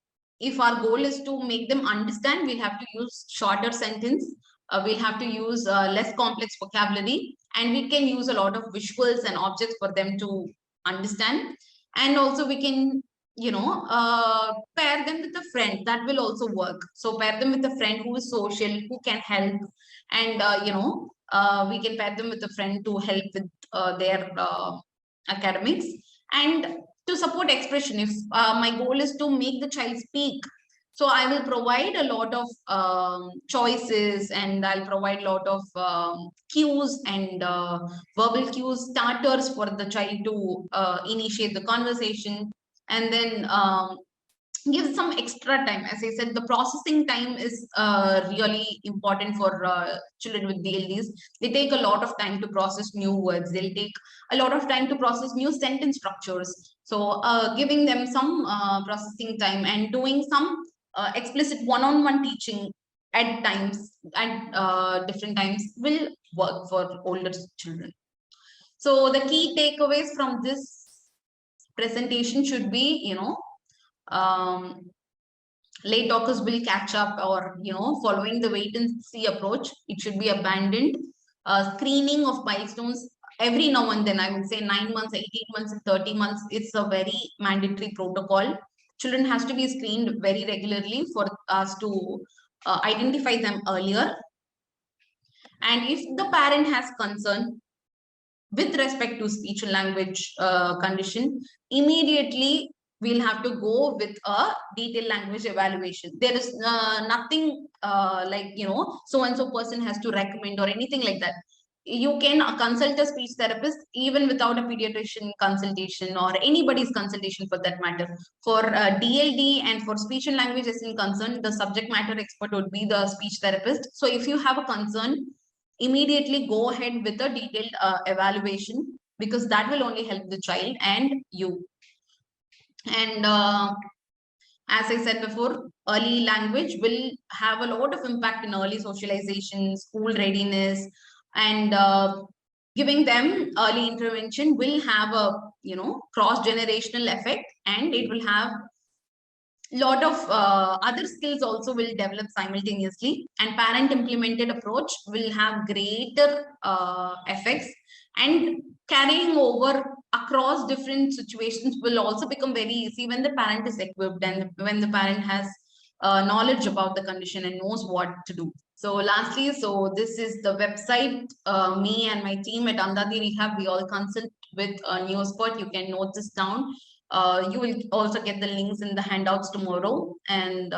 if our goal is to make them understand, we'll have to use shorter sentence. We'll have to use less complex vocabulary, and we can use a lot of visuals and objects for them to understand. And also we can, pair them with a friend. That will also work. So pair them with a friend who is social, who can help. And, we can pair them with a friend to help with their academics. And to support expression, if my goal is to make the child speak, so I will provide a lot of choices, and I'll provide a lot of cues and verbal cues, starters for the child to initiate the conversation, and then give some extra time. As I said, the processing time is really important for children with DLDs. They take a lot of time to process new words. They'll take a lot of time to process new sentence structures. So giving them some processing time and doing some explicit one-on-one teaching at times, at different times, will work for older children. So the key takeaways from this presentation should be, late talkers will catch up, or following the wait and see approach, it should be abandoned. Screening of milestones every now and then, I would say 9 months, 18 months, and 30 months, it's a very mandatory protocol. Children has to be screened very regularly for us to identify them earlier. And if the parent has concern with respect to speech and language condition, immediately we'll have to go with a detailed language evaluation. There is nothing like, so and so person has to recommend or anything like that. You can consult a speech therapist even without a pediatrician consultation or anybody's consultation for that matter. For DLD and for speech and language lesson concern, the subject matter expert would be the speech therapist. So if you have a concern, immediately go ahead with a detailed evaluation, because that will only help the child and you. And as I said before, early language will have a lot of impact in early socialization, school readiness, and giving them early intervention will have a cross-generational effect, and it will have lot of other skills also will develop simultaneously, and parent implemented approach will have greater effects, and carrying over across different situations will also become very easy when the parent is equipped and when the parent has knowledge about the condition and knows what to do. So lastly, so this is the website. Me and my team at Andhadhi Rehab, we all consult with a new expert. You can note this down. You will also get the links in the handouts tomorrow, and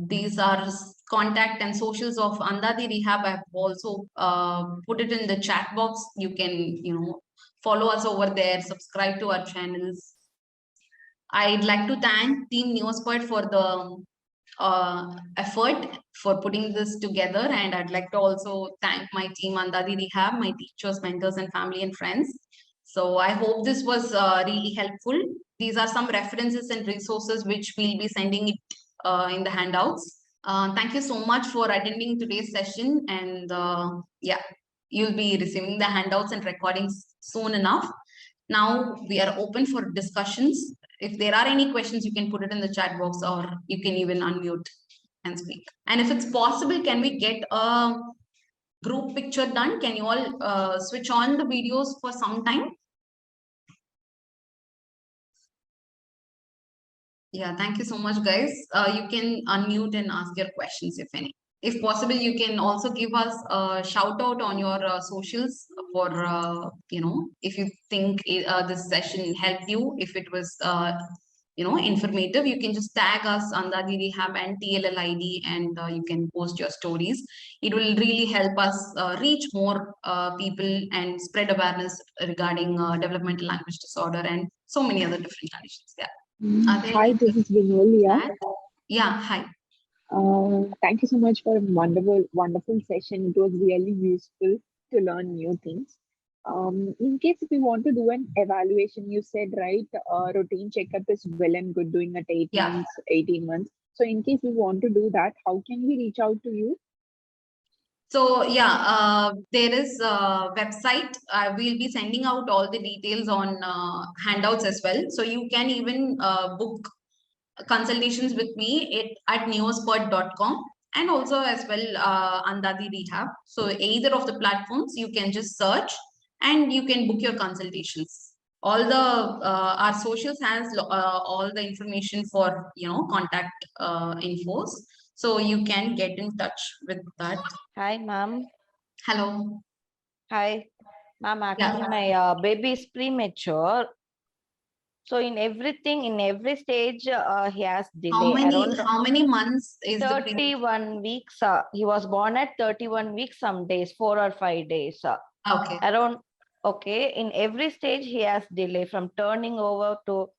these are contact and socials of Andhadhi Rehab. I have also put it in the chat box. You can follow us over there, subscribe to our channels. I'd like to thank Team Neosport for the effort for putting this together, and I'd like to also thank my team Andhadhi Rehab, my teachers, mentors, and family and friends. So I hope this was really helpful. These are some references and resources which we'll be sending it in the handouts. Thank you so much for attending today's session, and yeah, you'll be receiving the handouts and recordings soon enough. Now we are open for discussions. If there are any questions, you can put it in the chat box, or you can even unmute and speak. And if it's possible, can we get a group picture done? Can you all switch on the videos for some time? Yeah, thank you so much, guys. You can unmute and ask your questions if any. If possible, you can also give us a shout out on your socials for, if you think this session helped you, if it was, informative, you can just tag us Andhadhi Rehab and TLLID, and you can post your stories. It will really help us reach more people and spread awareness regarding developmental language disorder and so many other different conditions. Yeah. Hi, this is Vinolia. Yeah, hi. Thank you so much for a wonderful session. It was really useful to learn new things. In case if we want to do an evaluation, you said, right, routine checkup is well and good doing at 8 months, 18 months. So in case we want to do that, how can we reach out to you? So yeah, there is a website. We'll be sending out all the details on handouts as well. So you can even book consultations with me at neospot.com, and also as well Andhadhi Rehab. So either of the platforms, you can just search and you can book your consultations. All the our socials has all the information for contact infos. So you can get in touch with that. Hi, ma'am. Hello. Hi, ma'am. Actually, my baby is premature. So in everything, in every stage, he has delay. How many months is 31 weeks. He was born at 31 weeks, some days, 4 or 5 days. Okay. Okay. In every stage, he has delay from turning over to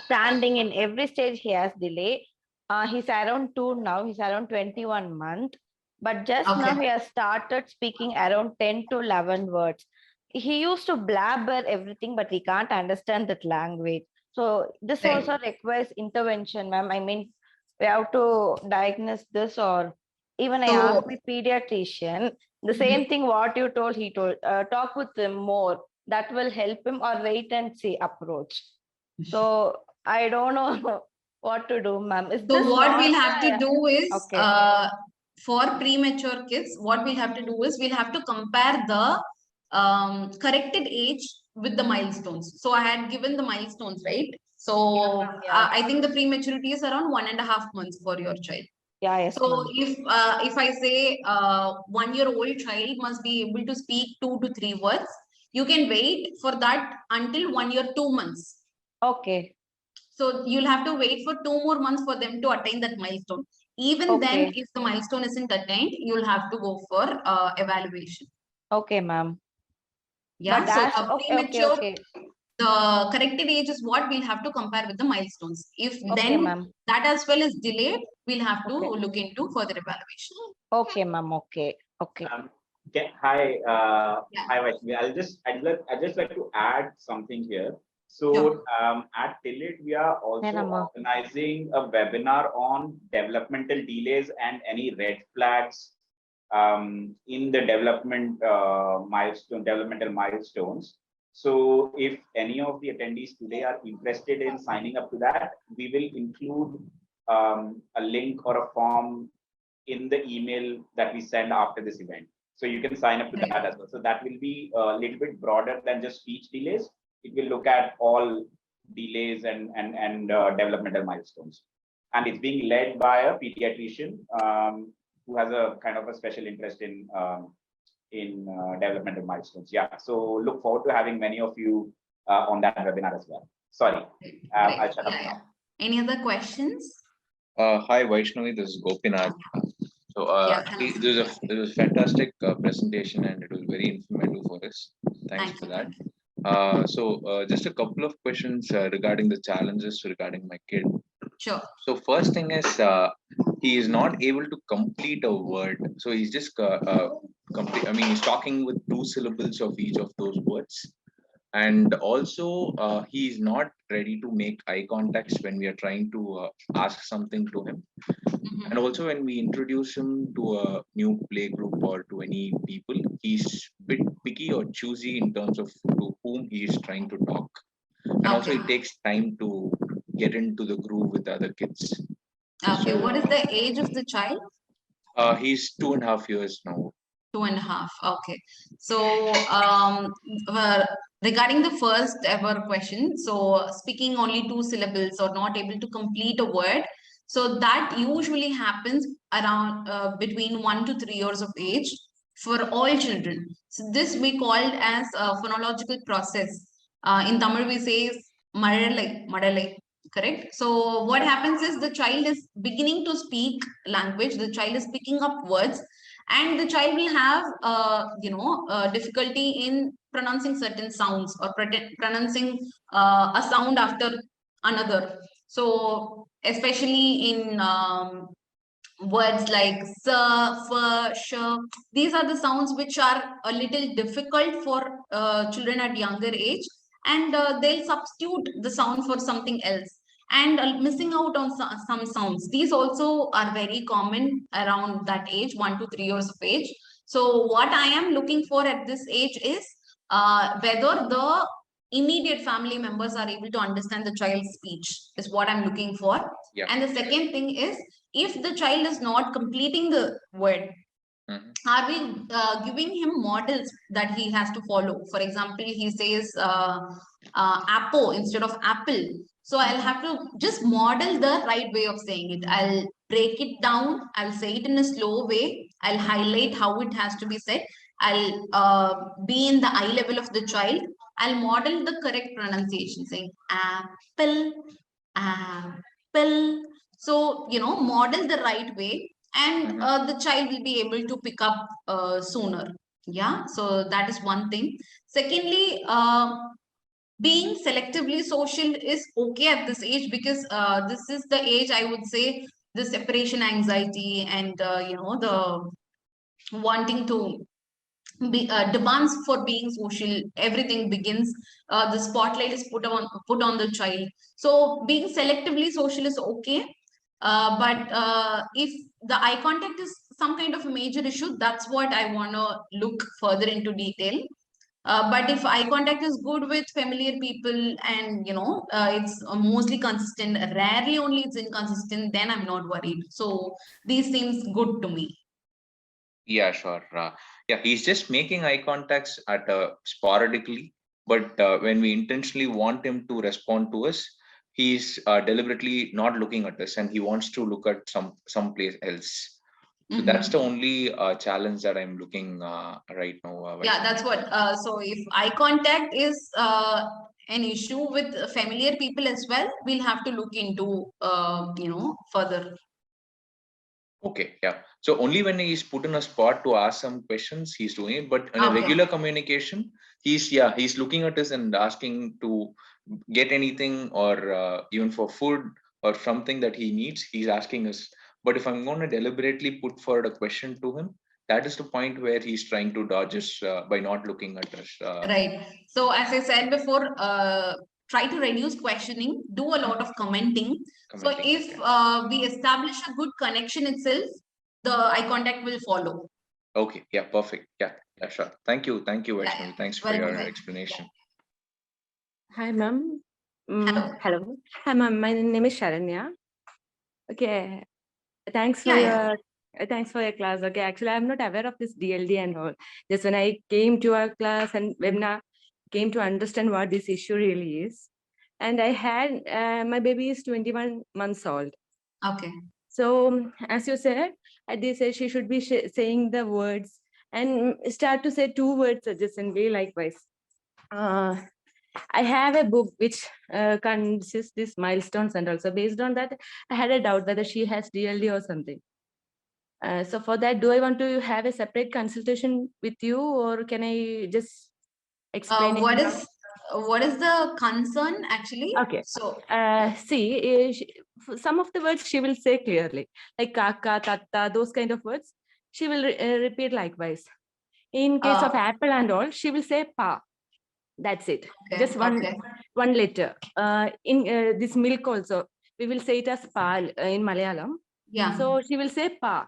standing. In every stage, he has delay. He's around 2 now. He's around 21 months. But just now he has started speaking around 10 to 11 words. He used to blabber everything, but we can't understand that language. So this also requires intervention, ma'am. I mean, we have to diagnose this, or even I asked my pediatrician, the same thing what you told, he told, talk with him more. That will help him, or wait and see approach. So I don't know what to do, ma'am. So what we'll have to do is, for premature kids, what we'll have to do is we'll have to compare the corrected age with the milestones. So I had given the milestones, right? So I think the prematurity is around 1.5 months for your child. Yeah, yes. So if I say 1-year-old child must be able to speak 2 to 3 words, You can wait for that until 1 year, 2 months. Okay. So you'll have to wait for 2 more months for them to attain that milestone. Even then, Okay. if the milestone isn't attained, you'll have to go for evaluation. Okay, ma'am. Yeah, But so as the okay, premature, okay. the corrected age is what we'll have to compare with the milestones. If Okay, then ma'am. that as well is delayed, we'll have to Okay. look into further evaluation. Okay, ma'am. Okay. Okay. Hi, Yeah. hi, Vaishnavi. I'd just like to add something here. So, Sure. at DLD, we are also Nenamma. organizing a webinar on developmental delays and any red flags in the developmental milestones. So, if any of the attendees today are interested in signing up to that, we will include a link or a form in the email that we send after this event. So you can sign up to that as well. So that will be a little bit broader than just speech delays. It will look at all delays and developmental milestones. And it's being led by a pediatrician who has a kind of a special interest in developmental milestones. Yeah. So look forward to having many of you on that webinar as well. Sorry, I'll shut up now. Any other questions? Hi Vaishnavi, this is Gopinath. So there was a fantastic presentation and it was very informative for us. Thanks for that. Just a couple of questions regarding the challenges regarding my kid. Sure. So first thing is he is not able to complete a word. So he's just he's talking with 2 syllables of each of those words. And also he is not ready to make eye contacts when we are trying to ask something to him. And also when we introduce him to a new play group or to any people, he's a bit picky or choosy in terms of to whom he is trying to talk. And also it takes time to get into the groove with other kids. Okay, So, what is the age of the child? He's 2.5 years now. 2.5. Okay. So regarding the first ever question, so speaking only 2 syllables or not able to complete a word, so that usually happens around between 1 to 3 years of age for all children. So this we called as a phonological process. In Tamil we say madalai, correct? So what happens is the child is beginning to speak language, the child is picking up words, and the child will have difficulty in pronouncing certain sounds or pronouncing a sound after another. So especially in words like s, f, sh, these are the sounds which are a little difficult for children at younger age, and they'll substitute the sound for something else and missing out on some sounds. These also are very common around that age, 1 to 3 years of age. So what I am looking for at this age is whether the immediate family members are able to understand the child's speech is what I'm looking for. Yeah. And the second thing is, if the child is not completing the word, are we giving him models that he has to follow? For example, he says apple instead of apple. So I'll have to just model the right way of saying it. I'll break it down. I'll say it in a slow way. I'll highlight how it has to be said. I'll be in the eye level of the child. I'll model the correct pronunciation, saying apple, apple. So, model the right way, and the child will be able to pick up sooner. Yeah, so that is one thing. Secondly, being selectively social is okay at this age, because this is the age, I would say, the separation anxiety and the wanting to be demands for being social, everything begins, the spotlight is put on the child. So being selectively social is okay, but if the eye contact is some kind of a major issue, that's what I want to look further into detail. But if eye contact is good with familiar people and it's mostly consistent, rarely only it's inconsistent, then I'm not worried. So these seems good to me. Yeah, sure. Yeah, he's just making eye contacts at sporadically, but when we intentionally want him to respond to us, he's deliberately not looking at us and he wants to look at someplace else. So that's the only challenge that I'm looking right now. Yeah, that's what. So if eye contact is an issue with familiar people as well, we'll have to look into, further. Okay, yeah. So only when he's put in a spot to ask some questions, he's doing it. But in a regular communication, he's looking at us and asking to get anything or even for food or something that he needs, he's asking us. But if I'm going to deliberately put forward a question to him, that is the point where he's trying to dodge us by not looking at us. Right. So as I said before, try to reduce questioning, do a lot of commenting. So if we establish a good connection itself, the eye contact will follow. Okay, yeah, perfect. Yeah, sure. Thank you, Vaishnavi. Thanks for your explanation. Hi, ma'am. Hello. Hi, ma'am. My name is Sharanya. Okay. Thanks for your class. Okay. Actually, I'm not aware of this DLD and all. Just when I came to our class and webinar, came to understand what this issue really is. And I had my baby is 21 months old. Okay. So as you said, at this age, she should be saying the words and start to say 2 words adjacently, likewise. I have a book which consists these milestones, and also based on that, I had a doubt whether she has DLD or something. So for that, do I want to have a separate consultation with you, or can I just explain what is the concern actually? Okay. So some of the words she will say clearly, like kaka, tatta, those kind of words. She will repeat likewise. In case of apple and all, she will say pa. That's it. Okay. Just one letter. In this milk also, we will say it as pal in Malayalam. Yeah. So she will say pa.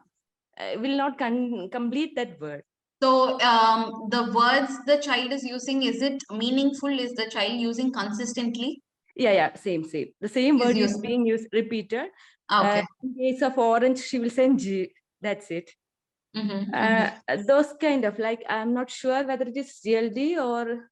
Will not complete that word. So the words the child is using, is it meaningful? Is the child using consistently? Yeah, same. The same word is being used, repeated. Okay. In case of orange, she will say G. That's it. Those kind of, like, I'm not sure whether it is DLD or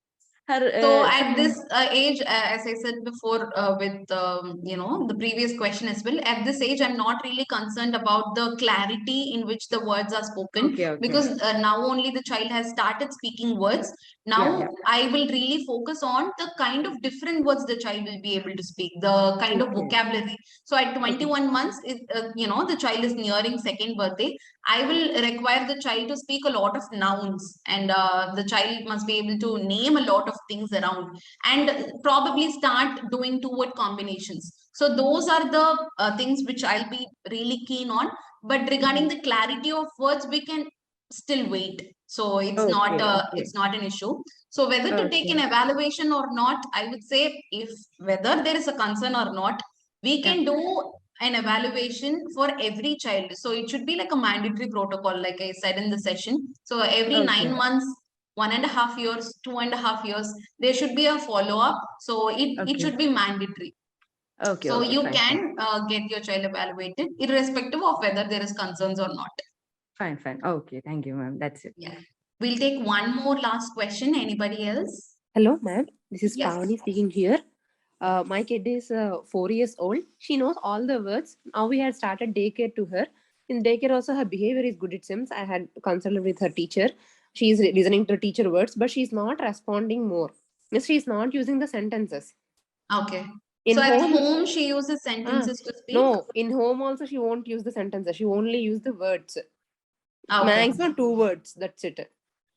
her. So at this age, as I said before, with the previous question as well, at this age, I'm not really concerned about the clarity in which the words are spoken, because now only the child has started speaking words. Now I will really focus on the kind of different words the child will be able to speak, the kind of vocabulary. So at 21 months, the child is nearing second birthday. I will require the child to speak a lot of nouns, and the child must be able to name a lot of things around, and probably start doing 2-word combinations. So those are the things which I'll be really keen on. But regarding the clarity of words, we can still wait. So it's not an issue. So whether to take an evaluation or not, I would say, if whether there is a concern or not, we can do an evaluation for every child. So it should be like a mandatory protocol, like I said in the session. So every 9 months, 1.5 years, 2.5 years, there should be a follow-up. So it should be mandatory. So you can get your child evaluated irrespective of whether there is concerns or not. Fine. Okay, thank you, ma'am. That's it. Yeah. We'll take one more last question. Anybody else? Hello, ma'am. This is Pavani speaking here. My kid is 4 years old. She knows all the words. Now we had started daycare to her. In daycare also her behavior is good, it seems. I had consulted with her teacher. She is listening to teacher words, but she's not responding more. She's not using the sentences. Okay. So at home she uses sentences to speak? No, in home also she won't use the sentences. She only use the words. Maximum 2 words. That's it.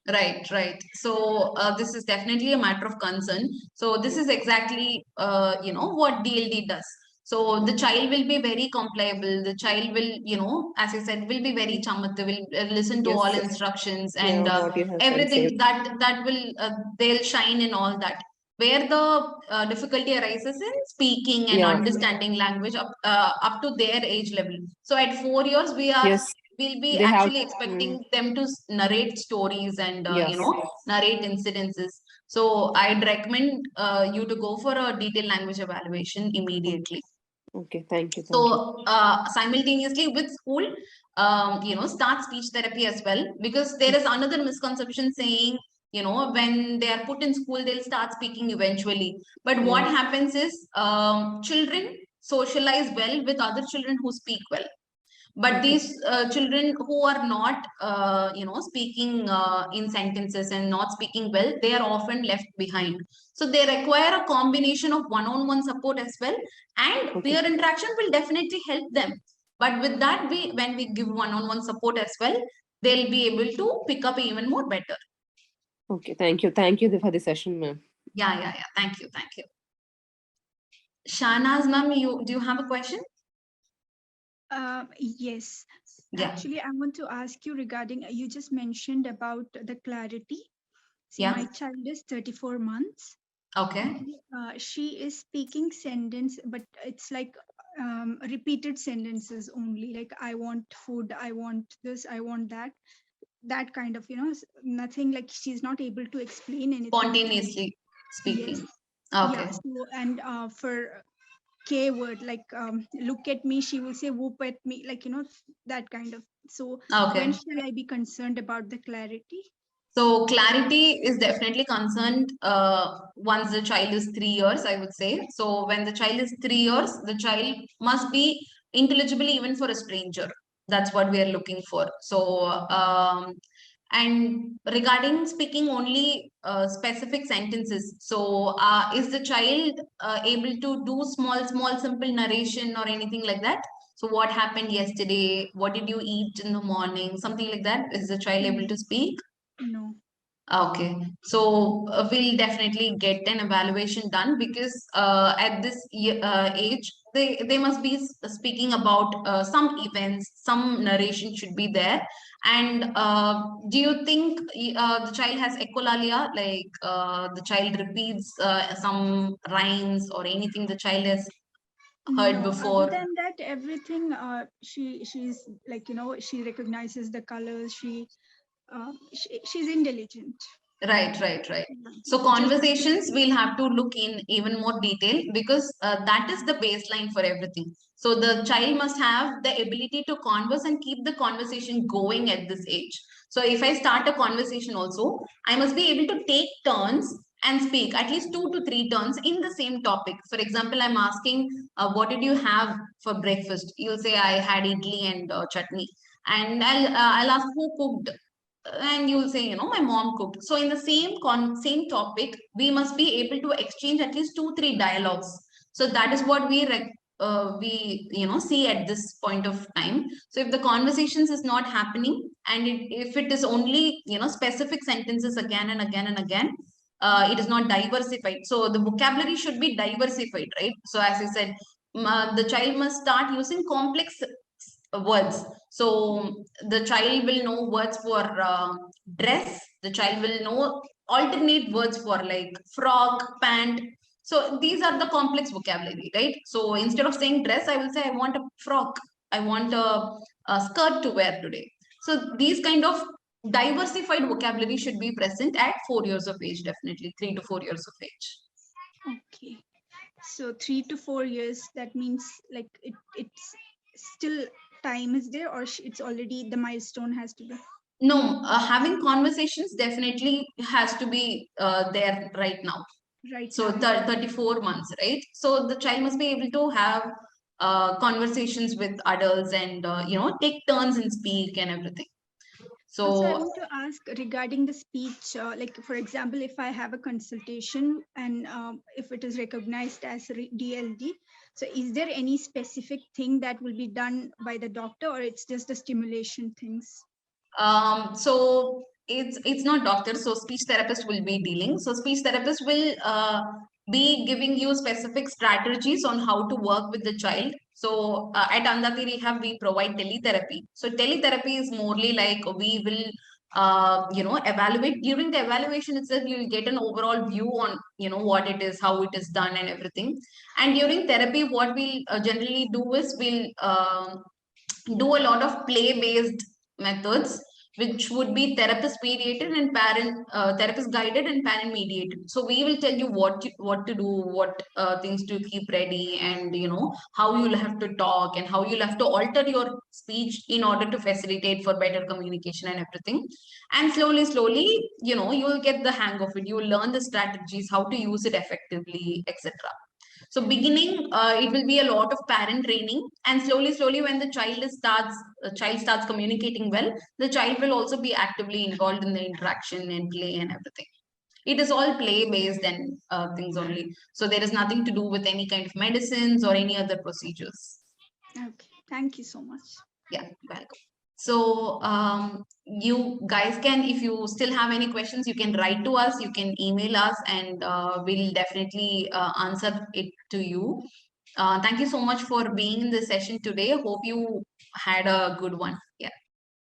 Right. So this is definitely a matter of concern. So this is exactly, what DLD does. So the child will be very compliable. The child will, as I said, will be very chamat, will listen to all instructions, and everything that will, they'll shine in all that. Where the difficulty arises in speaking and understanding language up to their age level. So at 4 years, we'll be actually expecting them to narrate stories and narrate incidences. So I'd recommend you to go for a detailed language evaluation immediately. Okay, thank you. So simultaneously with school, start speech therapy as well, because there is another misconception saying, when they are put in school, they'll start speaking eventually. But what happens is children socialize well with other children who speak well. But these children who are not, speaking in sentences and not speaking well, they are often left behind. So they require a combination of one-on-one support as well, and peer interaction will definitely help them. But with that, when we give one-on-one support as well, they'll be able to pick up even more better. Okay, thank you. Thank you for the session, ma'am. Yeah. Thank you. Shahnaz, ma'am, do you have a question? Yes. Yeah. Actually, I want to ask you regarding, you just mentioned about the clarity. See, Yeah. my child is 34 months. Okay. She is speaking sentence, but it's like repeated sentences only. Like, I want food, I want this, I want that kind of, nothing like she's not able to explain anything. Spontaneously speaking. Yes. Okay. Yeah. So, and for K word, like look at me, she will say whoop at me, like, that kind of. So when shall I be concerned about the clarity? So clarity is definitely concerned once the child is 3 years, I would say. So when the child is 3 years, the child must be intelligible even for a stranger. That's what we are looking for. So, and regarding speaking only specific sentences, so is the child able to do small, simple narration or anything like that? So what happened yesterday? What did you eat in the morning? Something like that. Is the child able to speak? No. Okay, so we'll definitely get an evaluation done, because at this age, they must be speaking about some events, some narration should be there. And do you think the child has echolalia, like the child repeats some rhymes or anything the child has heard before? Other than that, everything she's like, she recognizes the colors, she's intelligent. Right. So conversations, we'll have to look in even more detail, because that is the baseline for everything. So the child must have the ability to converse and keep the conversation going at this age. So if I start a conversation also, I must be able to take turns and speak at least 2 to 3 turns in the same topic. For example, I'm asking, what did you have for breakfast? You'll say, I had idli and chutney. And I'll ask, who cooked? And you'll say, my mom cooked. So in the same topic, we must be able to exchange at least 2-3 dialogues. So that is what we see at this point of time. So if the conversations is not happening, and if it is only specific sentences again and again and again, it is not diversified. So the vocabulary should be diversified, right? So as I said, the child must start using complex words. So the child will know words for dress. The child will know alternate words for like frock, pant. So these are the complex vocabulary, right? So instead of saying dress, I will say I want a frock. I want a skirt to wear today. So these kind of diversified vocabulary should be present at 4 years of age, definitely 3 to 4 years of age. Okay. So 3 to 4 years, that means like it's still time is there, or it's already the milestone has to be? No, having conversations definitely has to be there right now. Right. So 34 months, right? So the child must be able to have conversations with adults and, take turns and speak and everything. So also, I want to ask regarding the speech, like, for example, if I have a consultation and if it is recognized as DLD, so is there any specific thing that will be done by the doctor, or it's just the stimulation things? So it's not doctor, so speech therapist will be dealing. So speech therapist will be giving you specific strategies on how to work with the child. So at Andati Rehab, we provide teletherapy. So teletherapy is morely like we will evaluate. During the evaluation itself, you will get an overall view on what it is, how it is done, and everything. And during therapy, what we generally do is we'll do a lot of play-based methods, which would be therapist mediated and therapist guided and parent mediated. So we will tell you what to do, what things to keep ready, and how you'll have to talk and how you'll have to alter your speech in order to facilitate for better communication and everything. And slowly, you'll get the hang of it. You will learn the strategies, how to use it effectively, etc. So beginning, it will be a lot of parent training, and slowly, when the child starts communicating well, the child will also be actively involved in the interaction and play and everything. It is all play based and things only. So there is nothing to do with any kind of medicines or any other procedures. Okay, thank you so much. Yeah, welcome. So you guys can, if you still have any questions, you can write to us, you can email us, and we'll definitely answer it to you. Thank you so much for being in this session today. Hope you had a good one. Yeah.